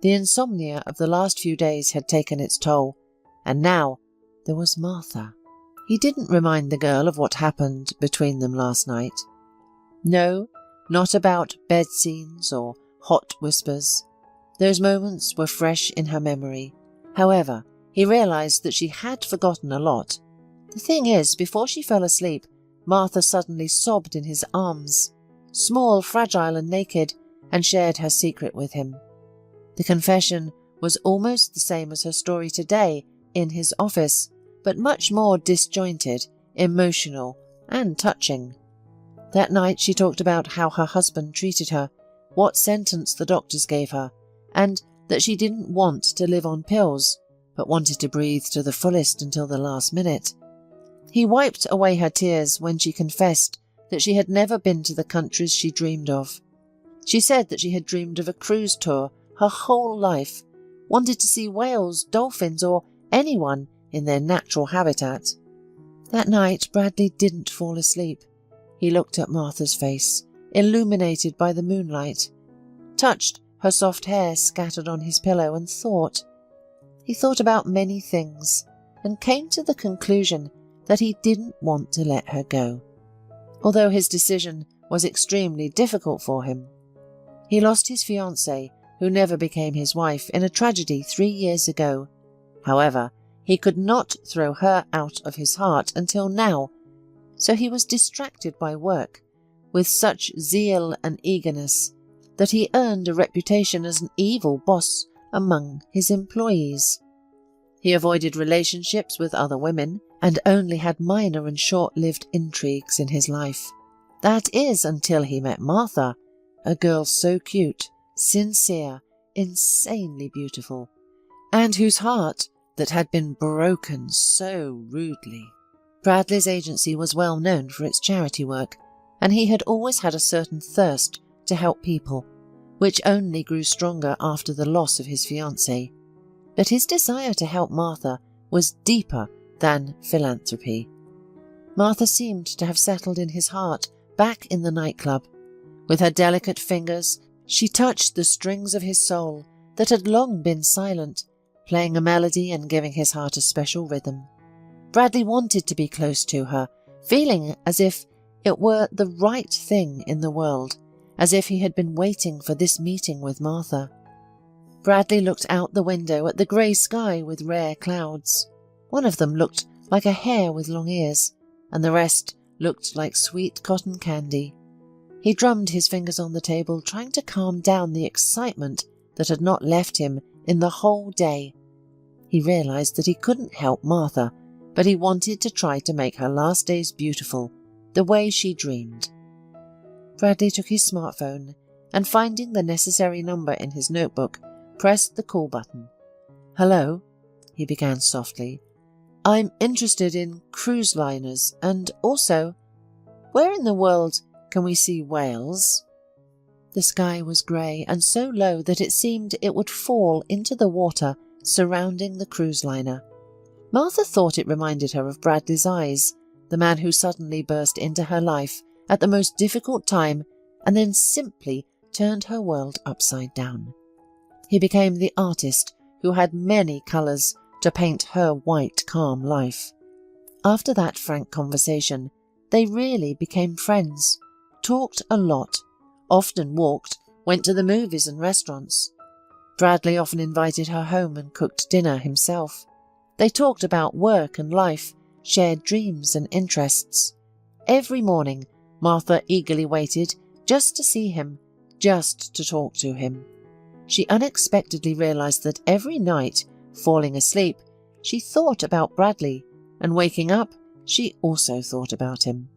The insomnia of the last few days had taken its toll, and now there was Martha. He didn't remind the girl of what happened between them last night. No, not about bed scenes or hot whispers. Those moments were fresh in her memory. However, he realized that she had forgotten a lot. The thing is, before she fell asleep, Martha suddenly sobbed in his arms, small, fragile and naked, and shared her secret with him. The confession was almost the same as her story today in his office, but much more disjointed, emotional, and touching. That night she talked about how her husband treated her, what sentence the doctors gave her, and that she didn't want to live on pills, but wanted to breathe to the fullest until the last minute. He wiped away her tears when she confessed that she had never been to the countries she dreamed of. She said that she had dreamed of a cruise tour her whole life, wanted to see whales, dolphins, or anyone in their natural habitat. That night Bradley didn't fall asleep. He looked at Martha's face, illuminated by the moonlight, touched her soft hair scattered on his pillow, and thought. He thought about many things, and came to the conclusion that he didn't want to let her go, although his decision was extremely difficult for him. He lost his fiancée, who never became his wife, in a tragedy 3 years ago. However, he could not throw her out of his heart until now, so he was distracted by work, with such zeal and eagerness that he earned a reputation as an evil boss among his employees. He avoided relationships with other women and only had minor and short-lived intrigues in his life. That is until he met Martha, a girl so cute, sincere, insanely beautiful, and whose heart that had been broken so rudely. Bradley's agency was well known for its charity work, and he had always had a certain thirst to help people, which only grew stronger after the loss of his fiancée. that his desire to help Martha was deeper than philanthropy. Martha seemed to have settled in his heart back in the nightclub. With her delicate fingers, she touched the strings of his soul that had long been silent, playing a melody and giving his heart a special rhythm. Bradley wanted to be close to her, feeling as if it were the right thing in the world, as if he had been waiting for this meeting with Martha. Bradley looked out the window at the grey sky with rare clouds. One of them looked like a hare with long ears, and the rest looked like sweet cotton candy. He drummed his fingers on the table, trying to calm down the excitement that had not left him in the whole day. He realised that he couldn't help Martha, but he wanted to try to make her last days beautiful, the way she dreamed. Bradley took his smartphone and, finding the necessary number in his notebook, pressed the call button. "Hello," he began softly. "I'm interested in cruise liners, and also, where in the world can we see whales?" The sky was grey and so low that it seemed it would fall into the water surrounding the cruise liner. Martha thought it reminded her of Bradley's eyes, the man who suddenly burst into her life at the most difficult time and then simply turned her world upside down. He became the artist who had many colours to paint her white, calm life. After that frank conversation, they really became friends, talked a lot, often walked, went to the movies and restaurants. Bradley often invited her home and cooked dinner himself. They talked about work and life, shared dreams and interests. Every morning, Martha eagerly waited just to see him, just to talk to him. She unexpectedly realised that every night, falling asleep, she thought about Bradley, and waking up, she also thought about him.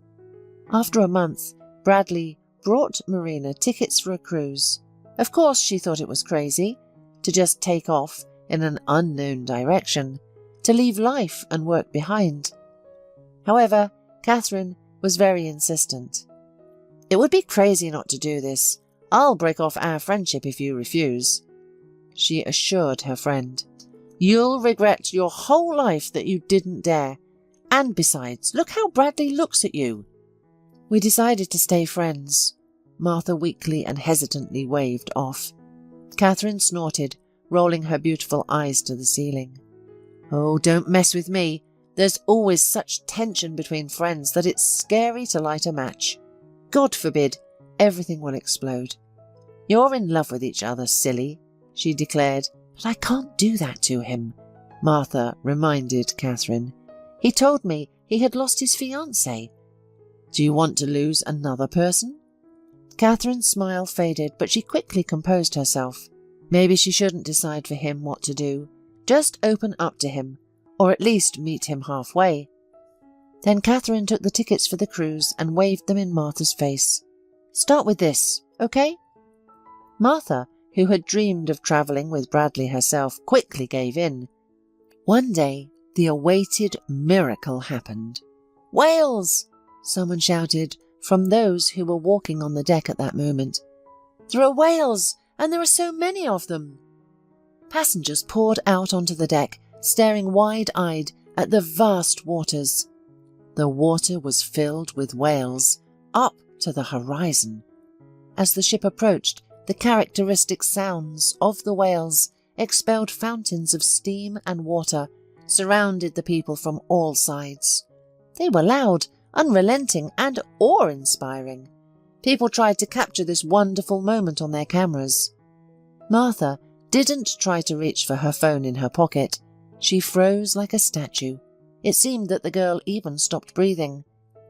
After a month, Bradley brought Marina tickets for a cruise. Of course, she thought it was crazy to just take off in an unknown direction, to leave life and work behind. However, Catherine was very insistent. "It would be crazy not to do this. I'll break off our friendship if you refuse," she assured her friend. "You'll regret your whole life that you didn't dare. And besides, look how Bradley looks at you." "We decided to stay friends." Martha weakly and hesitantly waved off. Catherine snorted, rolling her beautiful eyes to the ceiling. "Oh, don't mess with me. There's always such tension between friends that it's scary to light a match. God forbid, everything will explode." "You're in love with each other, silly," she declared. "But I can't do that to him," Martha reminded Catherine. "He told me he had lost his fiancée. Do you want to lose another person?" Catherine's smile faded, but she quickly composed herself. Maybe she shouldn't decide for him what to do. Just open up to him, or at least meet him halfway. Then Catherine took the tickets for the cruise and waved them in Martha's face. "Start with this, okay?" Martha, who had dreamed of travelling with Bradley herself, quickly gave in. One day, the awaited miracle happened. "Whales!" someone shouted from those who were walking on the deck at that moment. "There are whales, and there are so many of them!" Passengers poured out onto the deck, staring wide-eyed at the vast waters. The water was filled with whales, up to the horizon. As the ship approached, the characteristic sounds of the whales expelled fountains of steam and water, surrounded the people from all sides. They were loud, unrelenting, and awe-inspiring. People tried to capture this wonderful moment on their cameras. Martha didn't try to reach for her phone in her pocket. She froze like a statue. It seemed that the girl even stopped breathing,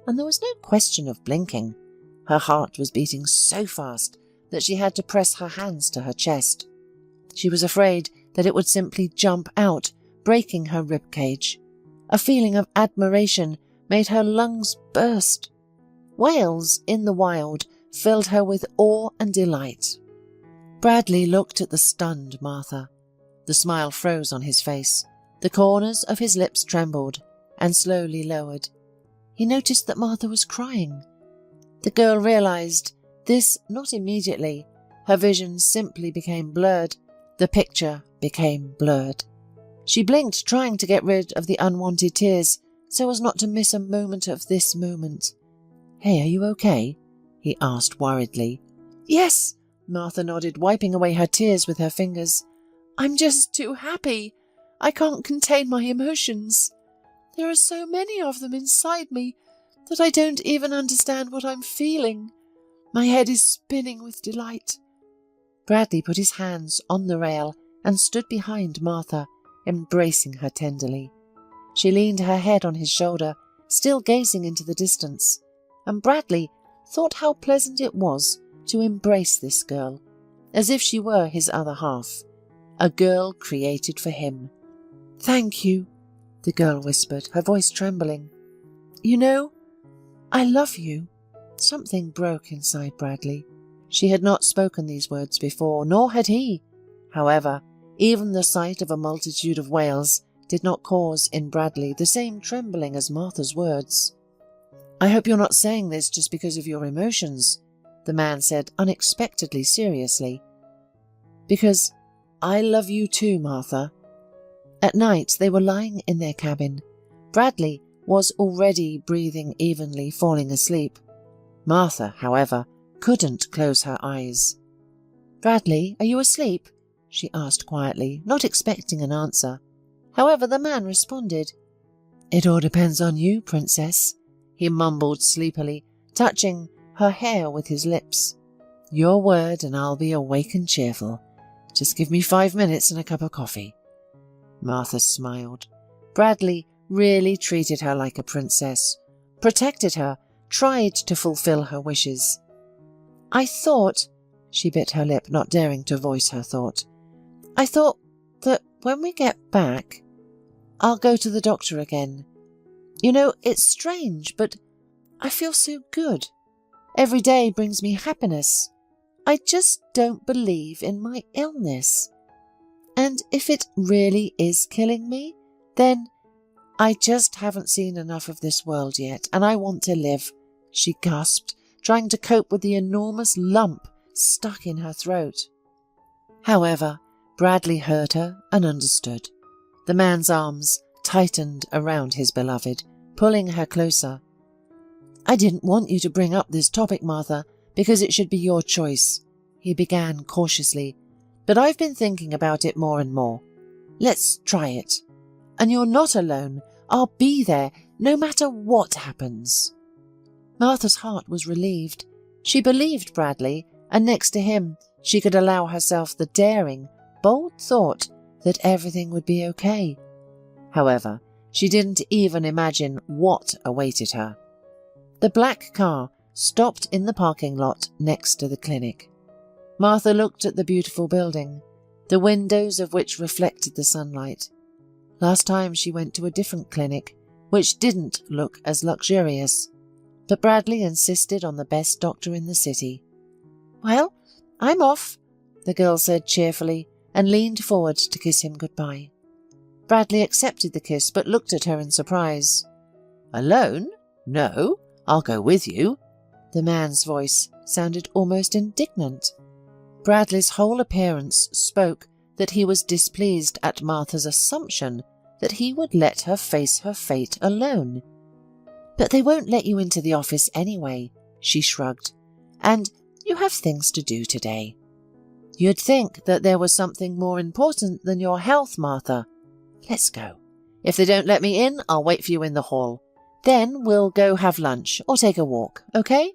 and there was no question of blinking. Her heart was beating so fast that she had to press her hands to her chest. She was afraid that it would simply jump out, breaking her ribcage. A feeling of admiration made her lungs burst. Whales in the wild filled her with awe and delight. Bradley looked at the stunned Martha. The smile froze on his face. The corners of his lips trembled and slowly lowered. He noticed that Martha was crying. The girl realised this not immediately. Her vision simply became blurred. The picture became blurred. She blinked, trying to get rid of the unwanted tears so as not to miss a moment of this moment. "Hey, are you okay?" he asked worriedly. "Yes," Martha nodded, wiping away her tears with her fingers. "I'm just too happy. I can't contain my emotions. There are so many of them inside me that I don't even understand what I'm feeling. My head is spinning with delight." Bradley put his hands on the rail and stood behind Martha, embracing her tenderly. She leaned her head on his shoulder, still gazing into the distance, and Bradley thought how pleasant it was to embrace this girl, as if she were his other half, a girl created for him. "Thank you," the girl whispered, her voice trembling. "You know, I love you." Something broke inside Bradley. She had not spoken these words before, nor had he. However, even the sight of a multitude of whales did not cause in Bradley the same trembling as Martha's words. "I hope you're not saying this just because of your emotions," the man said unexpectedly seriously. "Because I love you too, Martha." At night they were lying in their cabin. Bradley was already breathing evenly, falling asleep. Martha, however, couldn't close her eyes. "Bradley, are you asleep?" she asked quietly, not expecting an answer. However, the man responded. "It all depends on you, princess," he mumbled sleepily, touching her hair with his lips. "Your word and I'll be awake and cheerful. Just give me 5 minutes and a cup of coffee." Martha smiled. Bradley really treated her like a princess, protected her, tried to fulfill her wishes. "I thought," she bit her lip, not daring to voice her thought, "I thought that when we get back, I'll go to the doctor again. You know, it's strange, but I feel so good. Every day brings me happiness. I just don't believe in my illness. And if it really is killing me, then I just haven't seen enough of this world yet, and I want to live," she gasped, trying to cope with the enormous lump stuck in her throat. However, Bradley heard her and understood. The man's arms tightened around his beloved, pulling her closer. "I didn't want you to bring up this topic, Martha, because it should be your choice," he began cautiously, "but I've been thinking about it more and more. Let's try it. And you're not alone. I'll be there, no matter what happens." Martha's heart was relieved. She believed Bradley, and next to him she could allow herself the daring, bold thought that everything would be okay. However, she didn't even imagine what awaited her. The black car stopped in the parking lot next to the clinic. Martha looked at the beautiful building, the windows of which reflected the sunlight. Last time she went to a different clinic, which didn't look as luxurious, but Bradley insisted on the best doctor in the city. "Well, I'm off," the girl said cheerfully, and leaned forward to kiss him goodbye. Bradley accepted the kiss, but looked at her in surprise. "Alone? No, I'll go with you." The man's voice sounded almost indignant. Bradley's whole appearance spoke that he was displeased at Martha's assumption that he would let her face her fate alone. "But they won't let you into the office anyway," she shrugged, "and you have things to do today." "You'd think that there was something more important than your health, Martha. Let's go. If they don't let me in, I'll wait for you in the hall. Then we'll go have lunch or take a walk, okay?"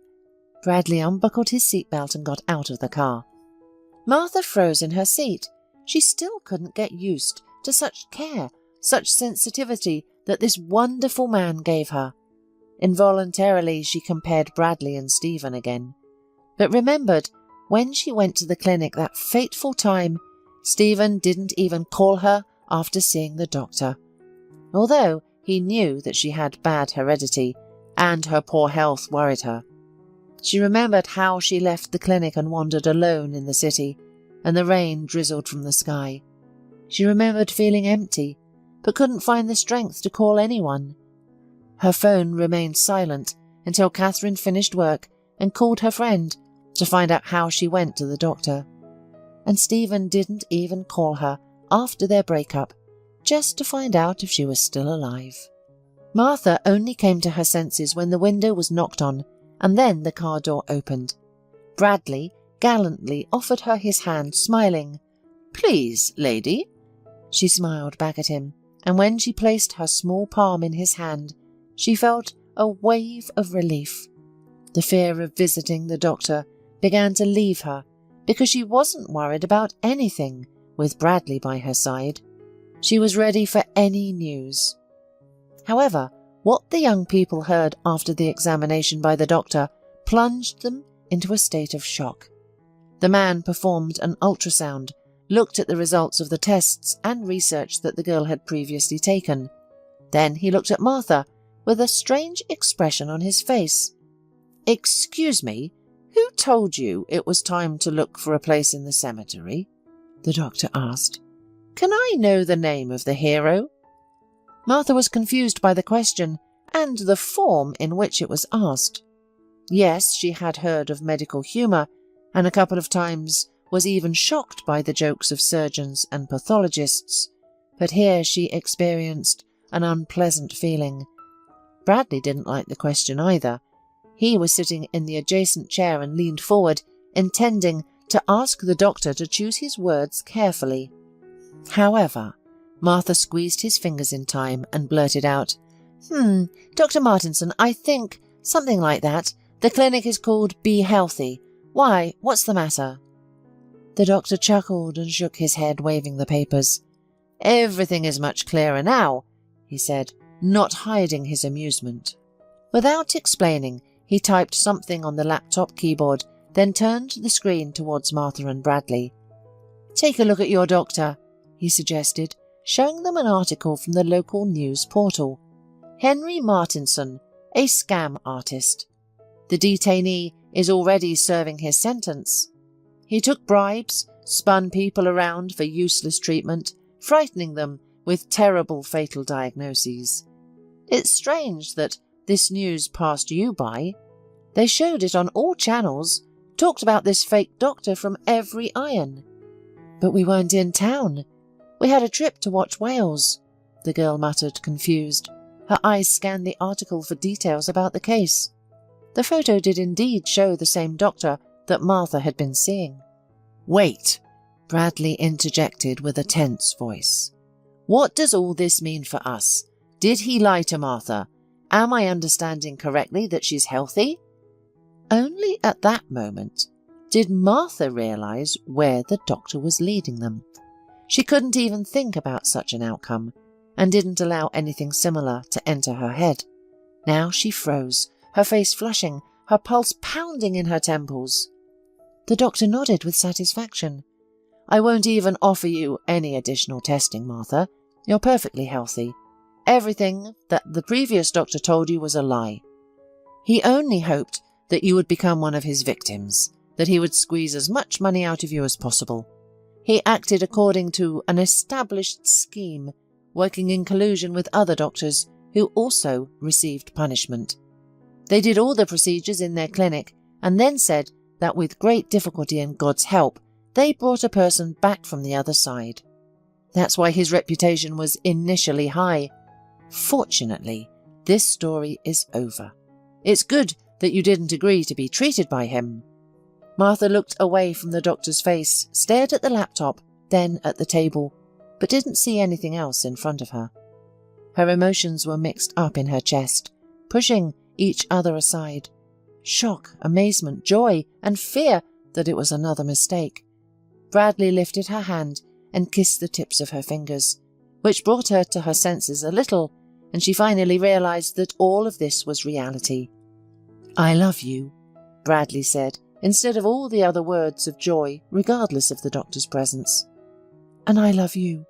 Bradley unbuckled his seatbelt and got out of the car. Martha froze in her seat. She still couldn't get used to such care, such sensitivity that this wonderful man gave her. Involuntarily she compared Bradley and Stephen again, but remembered when she went to the clinic that fateful time, Stephen didn't even call her after seeing the doctor, although he knew that she had bad heredity and her poor health worried her. She remembered how she left the clinic and wandered alone in the city, and the rain drizzled from the sky. She remembered feeling empty, but couldn't find the strength to call anyone. Her phone remained silent until Catherine finished work and called her friend to find out how she went to the doctor. And Stephen didn't even call her after their breakup, just to find out if she was still alive. Martha only came to her senses when the window was knocked on, and then the car door opened. Bradley gallantly offered her his hand, smiling. "Please, lady." She smiled back at him, and when she placed her small palm in his hand, she felt a wave of relief. The fear of visiting the doctor began to leave her because she wasn't worried about anything with Bradley by her side. She was ready for any news. However, what the young people heard after the examination by the doctor plunged them into a state of shock. The man performed an ultrasound, looked at the results of the tests and research that the girl had previously taken. Then he looked at Martha with a strange expression on his face. "Excuse me, who told you it was time to look for a place in the cemetery?" the doctor asked. "Can I know the name of the hero?" Martha was confused by the question and the form in which it was asked. Yes, she had heard of medical humour, and a couple of times was even shocked by the jokes of surgeons and pathologists, but here she experienced an unpleasant feeling. Bradley didn't like the question either. He was sitting in the adjacent chair and leaned forward, intending to ask the doctor to choose his words carefully. However, Martha squeezed his fingers in time and blurted out, Dr. Martinson, I think something like that. The clinic is called Be Healthy. Why, what's the matter?" The doctor chuckled and shook his head, waving the papers. "Everything is much clearer now," he said, not hiding his amusement. Without explaining, he typed something on the laptop keyboard, then turned the screen towards Martha and Bradley. "Take a look at your doctor," he suggested, showing them an article from the local news portal. "Henry Martinson, a scam artist. The detainee is already serving his sentence. He took bribes, spun people around for useless treatment, frightening them with terrible fatal diagnoses. It's strange that this news passed you by. They showed it on all channels, talked about this fake doctor from every iron. But we weren't in town. We had a trip to watch whales," the girl muttered, confused. Her eyes scanned the article for details about the case. The photo did indeed show the same doctor that Martha had been seeing. "Wait," Bradley interjected with a tense voice. "What does all this mean for us? Did he lie to Martha? Am I understanding correctly that she's healthy?" Only at that moment did Martha realize where the doctor was leading them. She couldn't even think about such an outcome, and didn't allow anything similar to enter her head. Now she froze, her face flushing, her pulse pounding in her temples. The doctor nodded with satisfaction. "I won't even offer you any additional testing, Martha. You're perfectly healthy. Everything that the previous doctor told you was a lie. He only hoped that you would become one of his victims, that he would squeeze as much money out of you as possible. He acted according to an established scheme, working in collusion with other doctors who also received punishment. They did all the procedures in their clinic and then said that with great difficulty and God's help, they brought a person back from the other side. That's why his reputation was initially high. Fortunately, this story is over. It's good that you didn't agree to be treated by him." Martha looked away from the doctor's face, stared at the laptop, then at the table, but didn't see anything else in front of her. Her emotions were mixed up in her chest, pushing each other aside. Shock, amazement, joy, and fear that it was another mistake. Bradley lifted her hand and kissed the tips of her fingers, which brought her to her senses a little, and she finally realized that all of this was reality. "I love you," Bradley said, instead of all the other words of joy, regardless of the doctor's presence. "And I love you,"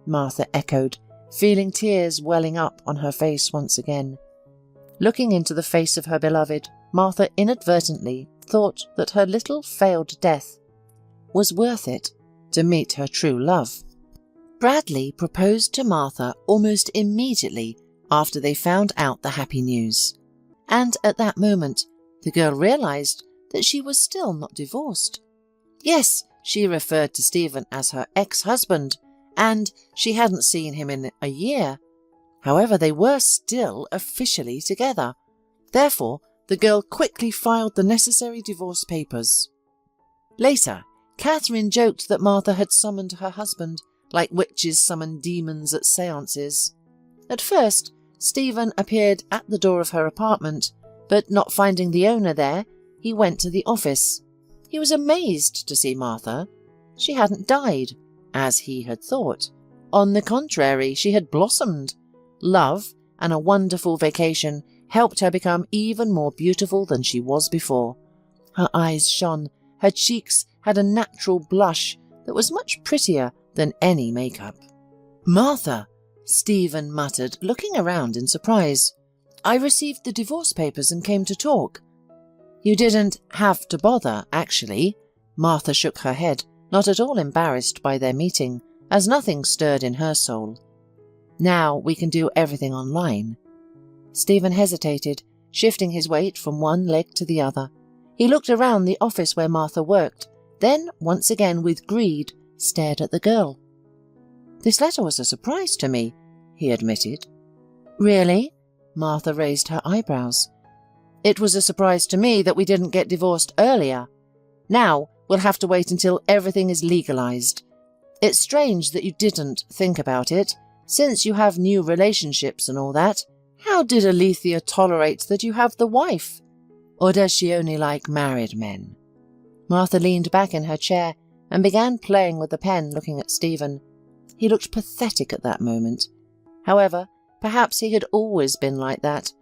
Martha echoed, feeling tears welling up on her face once again. Looking into the face of her beloved, Martha inadvertently thought that her little failed death was worth it to meet her true love. Bradley proposed to Martha almost immediately after they found out the happy news. And at that moment, the girl realized that she was still not divorced. Yes, she referred to Stephen as her ex-husband, and she hadn't seen him in a year. However, they were still officially together. Therefore, the girl quickly filed the necessary divorce papers. Later, Catherine joked that Martha had summoned her husband, like witches summon demons at séances. At first, Stephen appeared at the door of her apartment, but not finding the owner there, he went to the office. He was amazed to see Martha. She hadn't died, as he had thought. On the contrary, she had blossomed. Love and a wonderful vacation helped her become even more beautiful than she was before. Her eyes shone, her cheeks had a natural blush that was much prettier than any makeup. "Martha," Stephen muttered, looking around in surprise. "I received the divorce papers and came to talk." "You didn't have to bother, actually." Martha shook her head, not at all embarrassed by their meeting, as nothing stirred in her soul. "Now we can do everything online." Stephen hesitated, shifting his weight from one leg to the other. He looked around the office where Martha worked, then, once again with greed, stared at the girl. "This letter was a surprise to me," he admitted. "Really?" Martha raised her eyebrows. "It was a surprise to me that we didn't get divorced earlier. Now we'll have to wait until everything is legalized. It's strange that you didn't think about it, since you have new relationships and all that. How did Alethea tolerate that you have the wife? Or does she only like married men?" Martha leaned back in her chair and began playing with the pen, looking at Stephen. He looked pathetic at that moment. However, perhaps he had always been like that.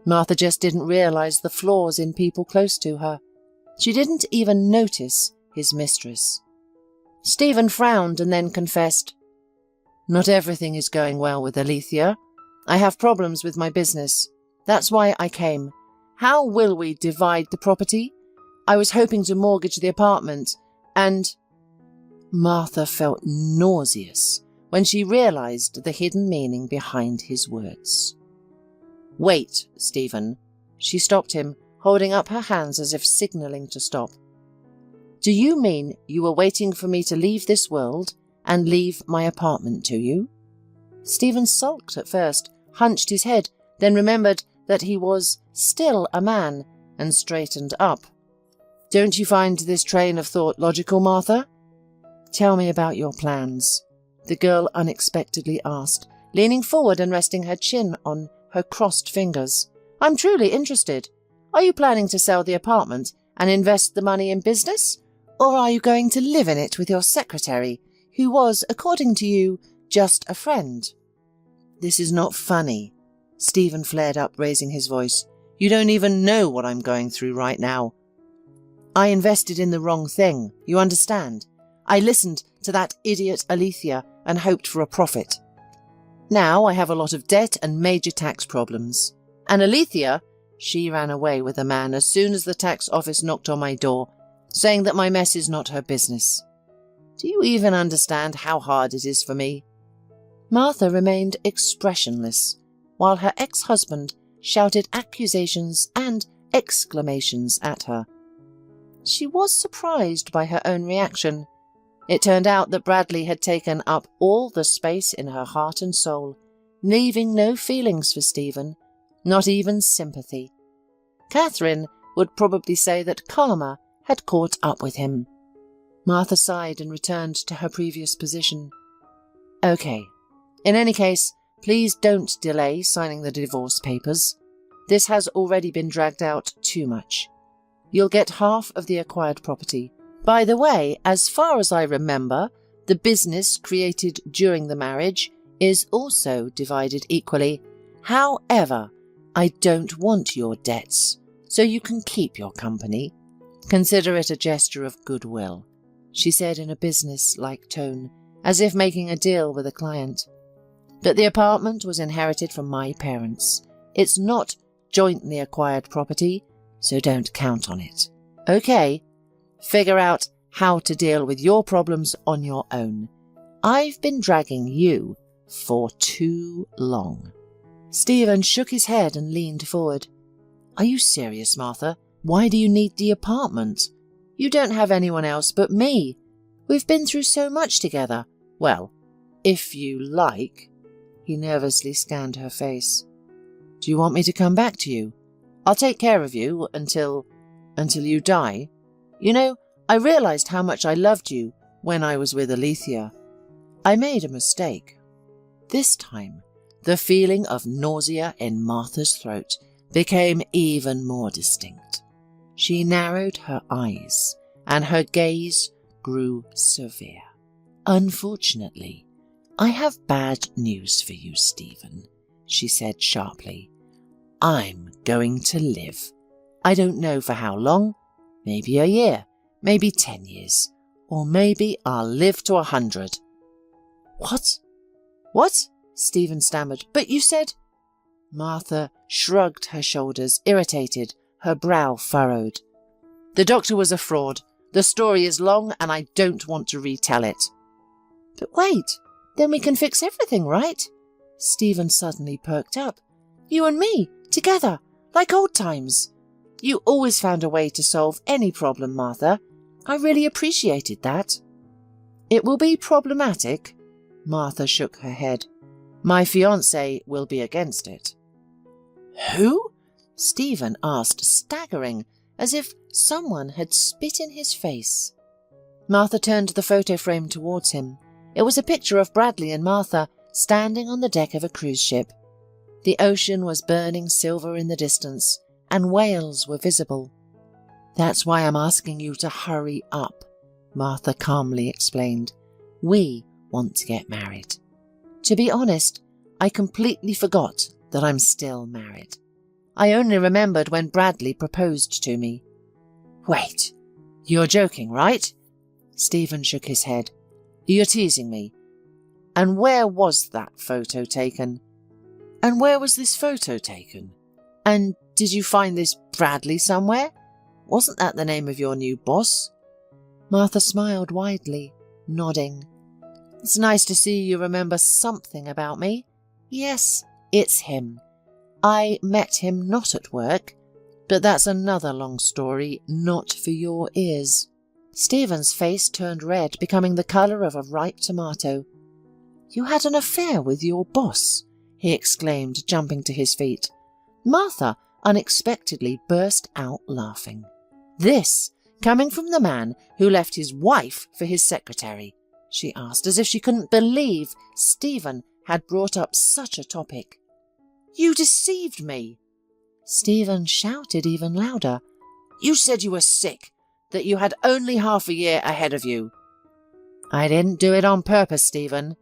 Martha just didn't realize the flaws in people close to her. She didn't even notice his mistress. Stephen frowned and then confessed, "Not everything is going well with Alethea. I have problems with my business. That's why I came. How will we divide the property? I was hoping to mortgage the apartment, and—" Martha felt nauseous when she realized the hidden meaning behind his words. "Wait, Stephen." She stopped him, holding up her hands as if signaling to stop. "Do you mean you were waiting for me to leave this world and leave my apartment to you?" Stephen sulked at first, hunched his head, then remembered that he was still a man, and straightened up. "Don't you find this train of thought logical, Martha?" "Tell me about your plans," the girl unexpectedly asked, leaning forward and resting her chin on her crossed fingers. "I'm truly interested. Are you planning to sell the apartment and invest the money in business? Or are you going to live in it with your secretary, who was, according to you, just a friend?" "This is not funny." Stephen flared up, raising his voice. "You don't even know what I'm going through right now. I invested in the wrong thing, you understand? I listened to that idiot Alethea and hoped for a profit. Now I have a lot of debt and major tax problems. And Alethea, she ran away with a man as soon as the tax office knocked on my door, saying that my mess is not her business. Do you even understand how hard it is for me?" Martha remained expressionless, while her ex-husband shouted accusations and exclamations at her. She was surprised by her own reaction. It turned out that Bradley had taken up all the space in her heart and soul, leaving no feelings for Stephen, not even sympathy. Catherine would probably say that karma had caught up with him. Martha sighed and returned to her previous position. "Okay. In any case, please don't delay signing the divorce papers. This has already been dragged out too much. You'll get half of the acquired property. By the way, as far as I remember, the business created during the marriage is also divided equally. However, I don't want your debts, so you can keep your company. Consider it a gesture of goodwill," she said in a business-like tone, as if making a deal with a client. "But the apartment was inherited from my parents. It's not jointly acquired property, so don't count on it. Okay? Figure out how to deal with your problems on your own. I've been dragging you for too long." Stephen shook his head and leaned forward. "Are you serious, Martha? Why do you need the apartment? You don't have anyone else but me. We've been through so much together. Well, If you like. He nervously scanned her face. Do you want me to come back to you? I'll take care of you until you die. You know, I realized how much I loved you when I was with Alethea. I made a mistake. This time, the feeling of nausea in Martha's throat became even more distinct. She narrowed her eyes, and her gaze grew severe. Unfortunately, I have bad news for you, Stephen, she said sharply. I'm going to live. I don't know for how long, maybe a year, maybe 10 years, or maybe I'll live to 100. What? What? Stephen stammered. But you said... Martha shrugged her shoulders, irritated, her brow furrowed. The doctor was a fraud. The story is long and I don't want to retell it. But wait, then we can fix everything, right? Stephen suddenly perked up. You and me, together, like old times. You always found a way to solve any problem, Martha. I really appreciated that. It will be problematic. Martha shook her head. My fiancé will be against it. Who? Stephen asked, staggering, as if someone had spit in his face. Martha turned the photo frame towards him. It was a picture of Bradley and Martha standing on the deck of a cruise ship. The ocean was burning silver in the distance, and whales were visible. That's why I'm asking you to hurry up, Martha calmly explained. We want to get married. To be honest, I completely forgot that I'm still married. I only remembered when Bradley proposed to me. Wait, you're joking, right? Stephen shook his head. You're teasing me. And where was that photo taken? And where was this photo taken? And did you find this Bradley somewhere? Wasn't that the name of your new boss? Martha smiled widely, nodding. It's nice to see you remember something about me. Yes, it's him. I met him not at work, but that's another long story, not for your ears. Stephen's face turned red, becoming the colour of a ripe tomato. You had an affair with your boss, he exclaimed, jumping to his feet. Martha unexpectedly burst out laughing. This coming from the man who left his wife for his secretary, she asked, as if she couldn't believe Stephen had brought up such a topic. You deceived me! Stephen shouted even louder. You said you were sick, that you had only half a year ahead of you. I didn't do it on purpose, Stephen.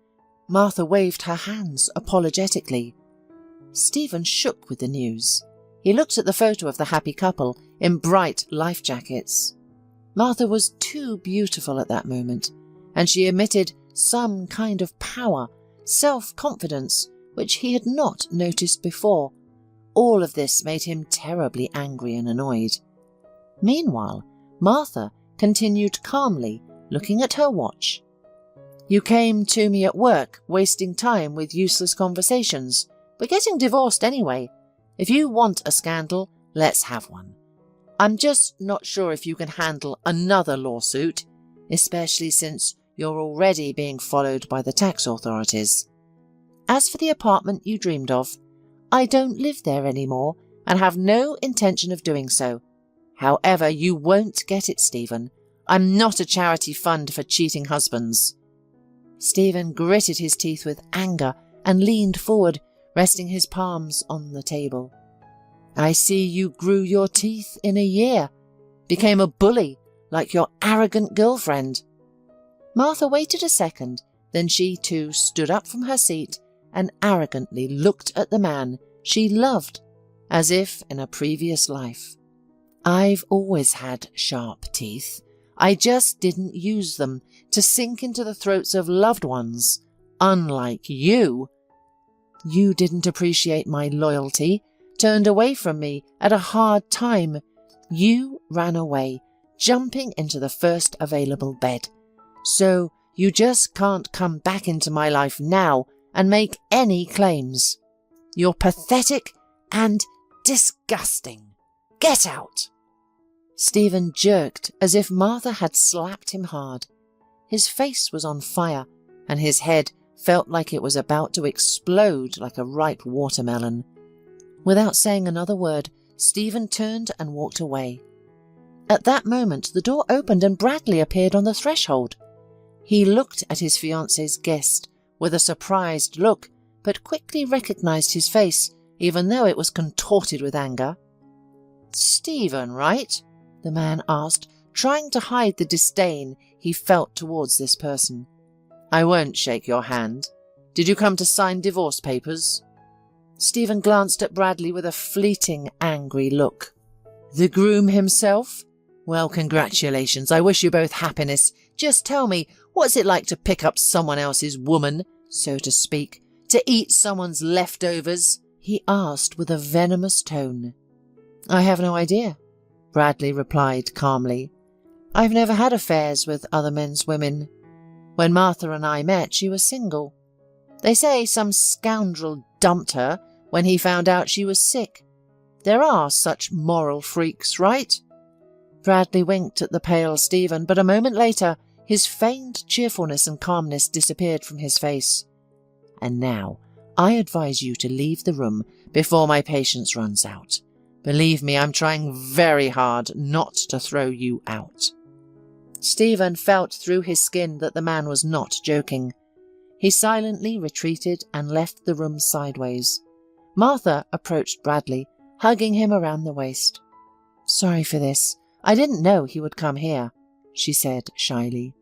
Martha waved her hands apologetically. Stephen shook with the news. He looked at the photo of the happy couple in bright life jackets. Martha was too beautiful at that moment, and she emitted some kind of power, self-confidence, which he had not noticed before. All of this made him terribly angry and annoyed. Meanwhile, Martha continued calmly, looking at her watch. You came to me at work, wasting time with useless conversations. We're getting divorced anyway. If you want a scandal, let's have one. I'm just not sure if you can handle another lawsuit, especially since you're already being followed by the tax authorities. As for the apartment you dreamed of, I don't live there anymore and have no intention of doing so. However, you won't get it, Stephen. I'm not a charity fund for cheating husbands. Stephen gritted his teeth with anger and leaned forward, resting his palms on the table. I see you grew your teeth in a year, became a bully like your arrogant girlfriend. Martha waited a second, then she too stood up from her seat and arrogantly looked at the man she loved, as if in a previous life. I've always had sharp teeth. I just didn't use them to sink into the throats of loved ones, unlike you. You didn't appreciate my loyalty, turned away from me at a hard time. You ran away, jumping into the first available bed. So you just can't come back into my life now and make any claims. You're pathetic and disgusting. Get out! Stephen jerked as if Martha had slapped him hard. His face was on fire and his head felt like it was about to explode like a ripe watermelon. Without saying another word, Stephen turned and walked away. At that moment, the door opened and Bradley appeared on the threshold. He looked at his fiancée's guest with a surprised look, but quickly recognized his face, even though it was contorted with anger. "Stephen, right?" the man asked, trying to hide the disdain he felt towards this person. "I won't shake your hand. Did you come to sign divorce papers?" Stephen glanced at Bradley with a fleeting, angry look. "The groom himself? Well, congratulations. I wish you both happiness. Just tell me, what's it like to pick up someone else's woman, so to speak, to eat someone's leftovers?" he asked with a venomous tone. "I have no idea," Bradley replied calmly. "I've never had affairs with other men's women. When Martha and I met, she was single. They say some scoundrel dumped her when he found out she was sick. There are such moral freaks, right?" Bradley winked at the pale Stephen, but a moment later his feigned cheerfulness and calmness disappeared from his face. "And now, I advise you to leave the room before my patience runs out. Believe me, I'm trying very hard not to throw you out." Stephen felt through his skin that the man was not joking. He silently retreated and left the room sideways. Martha approached Bradley, hugging him around the waist. "Sorry for this. I didn't know he would come here," she said shyly.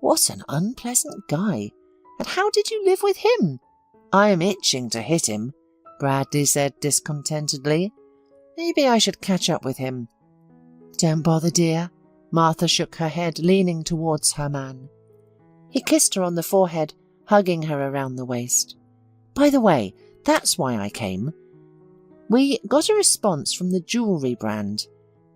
"What an unpleasant guy. And how did you live with him?" "I'm itching to hit him," Bradley said discontentedly. "Maybe I should catch up with him." "Don't bother, dear." Martha shook her head, leaning towards her man. He kissed her on the forehead, hugging her around the waist. "By the way, that's why I came. We got a response from the jewellery brand.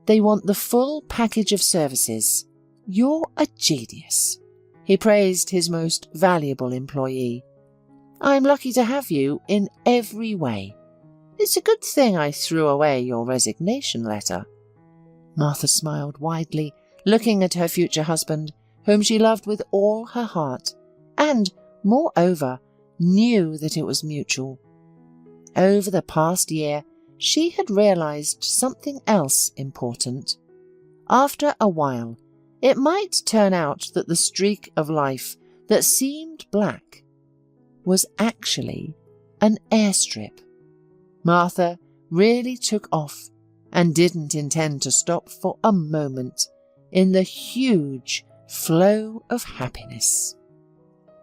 They want the full package of services. You're a genius." He praised his most valuable employee. "I'm lucky to have you in every way. It's a good thing I threw away your resignation letter." Martha smiled widely, looking at her future husband, whom she loved with all her heart, and, moreover, knew that it was mutual. Over the past year, she had realized something else important. After a while, it might turn out that the streak of life that seemed black was actually an airstrip. Martha really took off and didn't intend to stop for a moment in the huge flow of happiness.